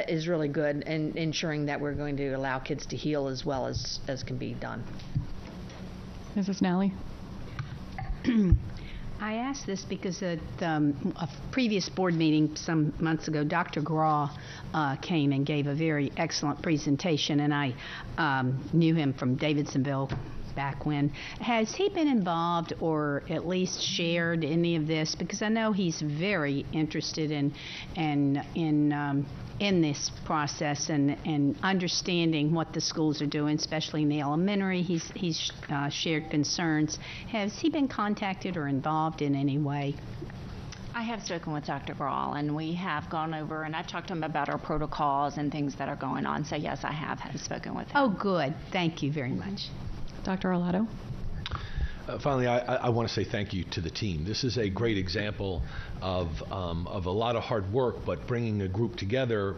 is really good, and ensuring that we're going to allow kids to heal as well as can be done. Mrs. Nally. I asked this because at a previous board meeting some months ago, Dr. Graw came and gave a very excellent presentation, and I knew him from Davidsonville back when. Has he been involved or at least shared any of this? Because I know he's very interested in this process and understanding what the schools are doing, especially in the elementary. He's shared concerns. Has he been contacted or involved in any way? I have spoken with Dr. Grawl, and we have gone over, and I've talked to him about our protocols and things that are going on. So yes, I have spoken with him. Oh, good. Thank you very much. Dr. Arlato? Finally, I want to say thank you to the team. This is a great example of a lot of hard work, but bringing a group together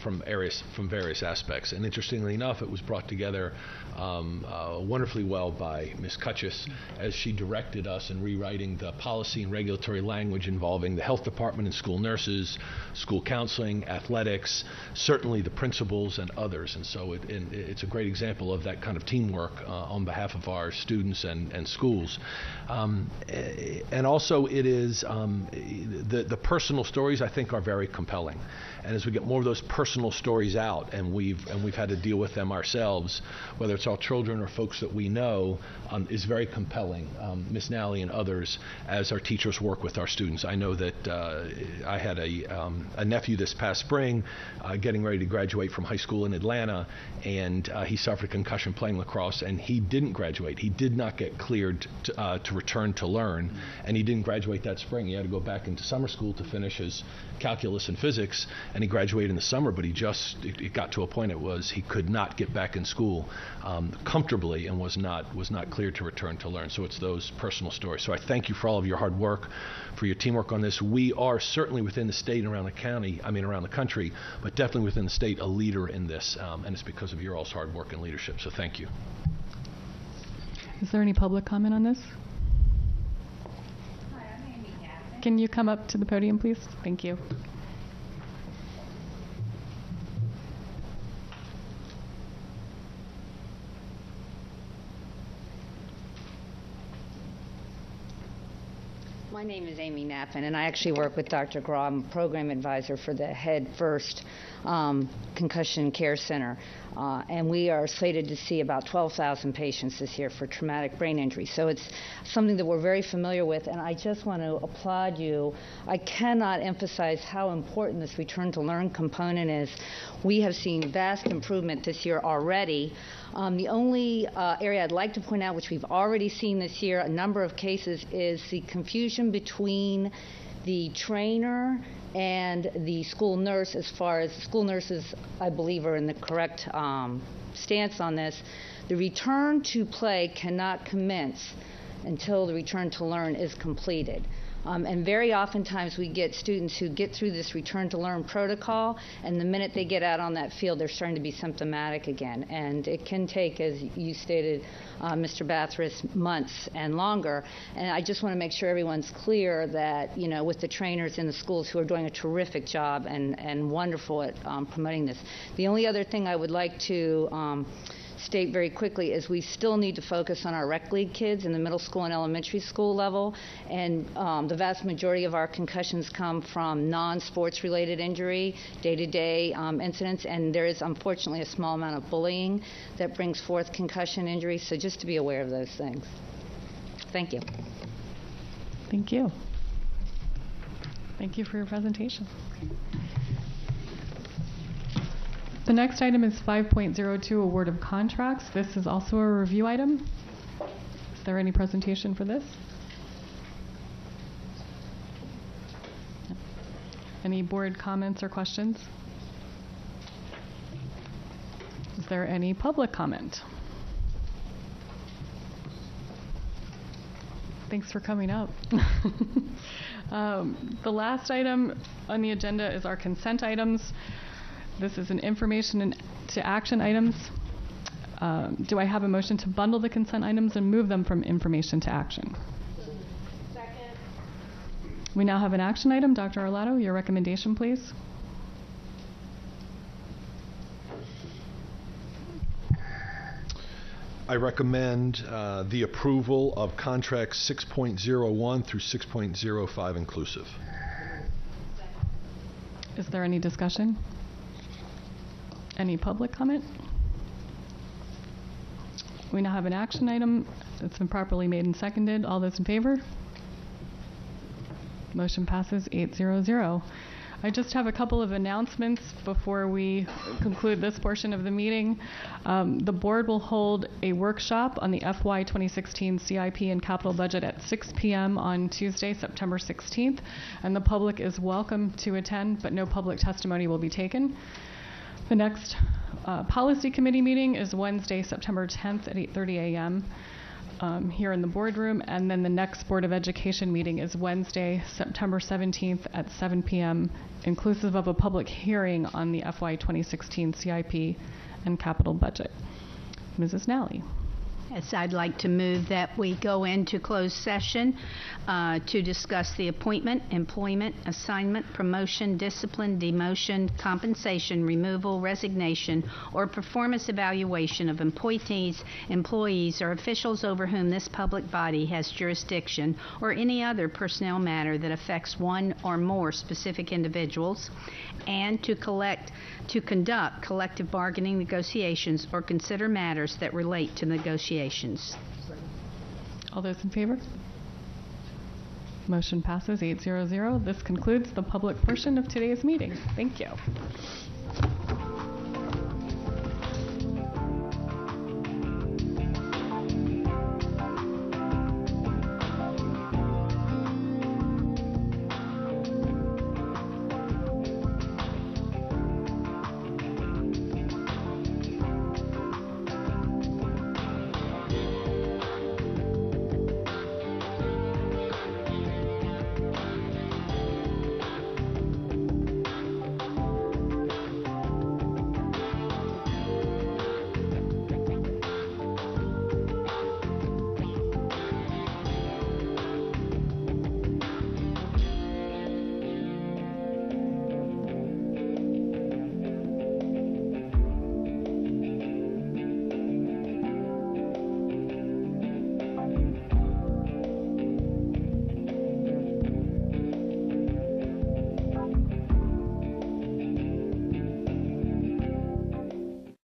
from various aspects. And interestingly enough, it was brought together wonderfully well by Ms. Kutchis as she directed us in rewriting the policy and regulatory language involving the health department and school nurses, school counseling, athletics, certainly the principals and others. And so it's a great example of that kind of teamwork on behalf of our students and schools. And also it is the personal stories, I think, are very compelling. And as we get more of those personal stories out, and we've had to deal with them ourselves, whether it's our children or folks that we know, is very compelling. Ms. Nally and others, as our teachers work with our students. I know that I had a nephew this past spring getting ready to graduate from high school in Atlanta, and he suffered a concussion playing lacrosse, and he didn't graduate. He did not get cleared to return to learn, and he didn't graduate that spring. He had to go back into summer school to finish his calculus and physics, and he graduated in the summer, but it got to a point he could not get back in school comfortably and was not cleared to return to learn. So it's those personal stories. So I thank you for all of your hard work, for your teamwork on this. We are certainly within the state and around the country, but definitely within the state, a leader in this, and it's because of your all's hard work and leadership. So thank you. Is there any public comment on this? Can you come up to the podium, please? Thank you. My name is Amy Knappen, and I actually work with Dr. Graw. I'm a program advisor for the Head First Concussion Care Center. And we are slated to see about 12,000 patients this year for traumatic brain injury. So it's something that we're very familiar with, and I just want to applaud you. I cannot emphasize how important this return to learn component is. We have seen vast improvement this year already. The only area I'd like to point out, which we've already seen this year, a number of cases, is the confusion between the trainer and the school nurse. As far as school nurses, I believe, are in the correct stance on this. The return to play cannot commence until the return to learn is completed. And very oftentimes we get students who get through this return to learn protocol, and the minute they get out on that field, they're starting to be symptomatic again. And it can take, as you stated, Mr. Bathurst, months and longer. And I just want to make sure everyone's clear that, you know, with the trainers in the schools who are doing a terrific job and wonderful at promoting this. The only other thing I would like to state very quickly is we still need to focus on our rec league kids in the middle school and elementary school level, and the vast majority of our concussions come from non-sports related injury, day-to-day incidents, and there is unfortunately a small amount of bullying that brings forth concussion injuries, so just to be aware of those things. Thank you. Thank you. Thank you for your presentation. The next item is 5.02, award of contracts. This is also a review item. Is there any presentation for this? Any board comments or questions? Is there any public comment? Thanks for coming up. The last item on the agenda is our consent items. This is an information to action items. Do I have a motion to bundle the consent items and move them from information to action? Second. We now have an action item. Dr. Arlato, your recommendation, please. I recommend the approval of contracts 6.01 through 6.05 inclusive. Is there any discussion? Any public comment? We now have an action item that's been properly made and seconded. All those in favor? Motion passes 800. I just have a couple of announcements before we conclude this portion of the meeting. The board will hold a workshop on the FY 2016 CIP and capital budget at 6 p.m. on Tuesday, September 16th, and the public is welcome to attend, but no public testimony will be taken. The next policy committee meeting is Wednesday, September 10th at 8:30 a.m. Here in the boardroom, and then the next Board of Education meeting is Wednesday, September 17th at 7 p.m., inclusive of a public hearing on the FY 2016 CIP and capital budget. Mrs. Nally. Yes, I'd like to move that we go into closed session to discuss the appointment, employment, assignment, promotion, discipline, demotion, compensation, removal, resignation, or performance evaluation of employees, or officials over whom this public body has jurisdiction, or any other personnel matter that affects one or more specific individuals, and to conduct collective bargaining negotiations or consider matters that relate to negotiations. All those in favor? Motion passes 8-0-0. This concludes the public portion of today's meeting. Thank you.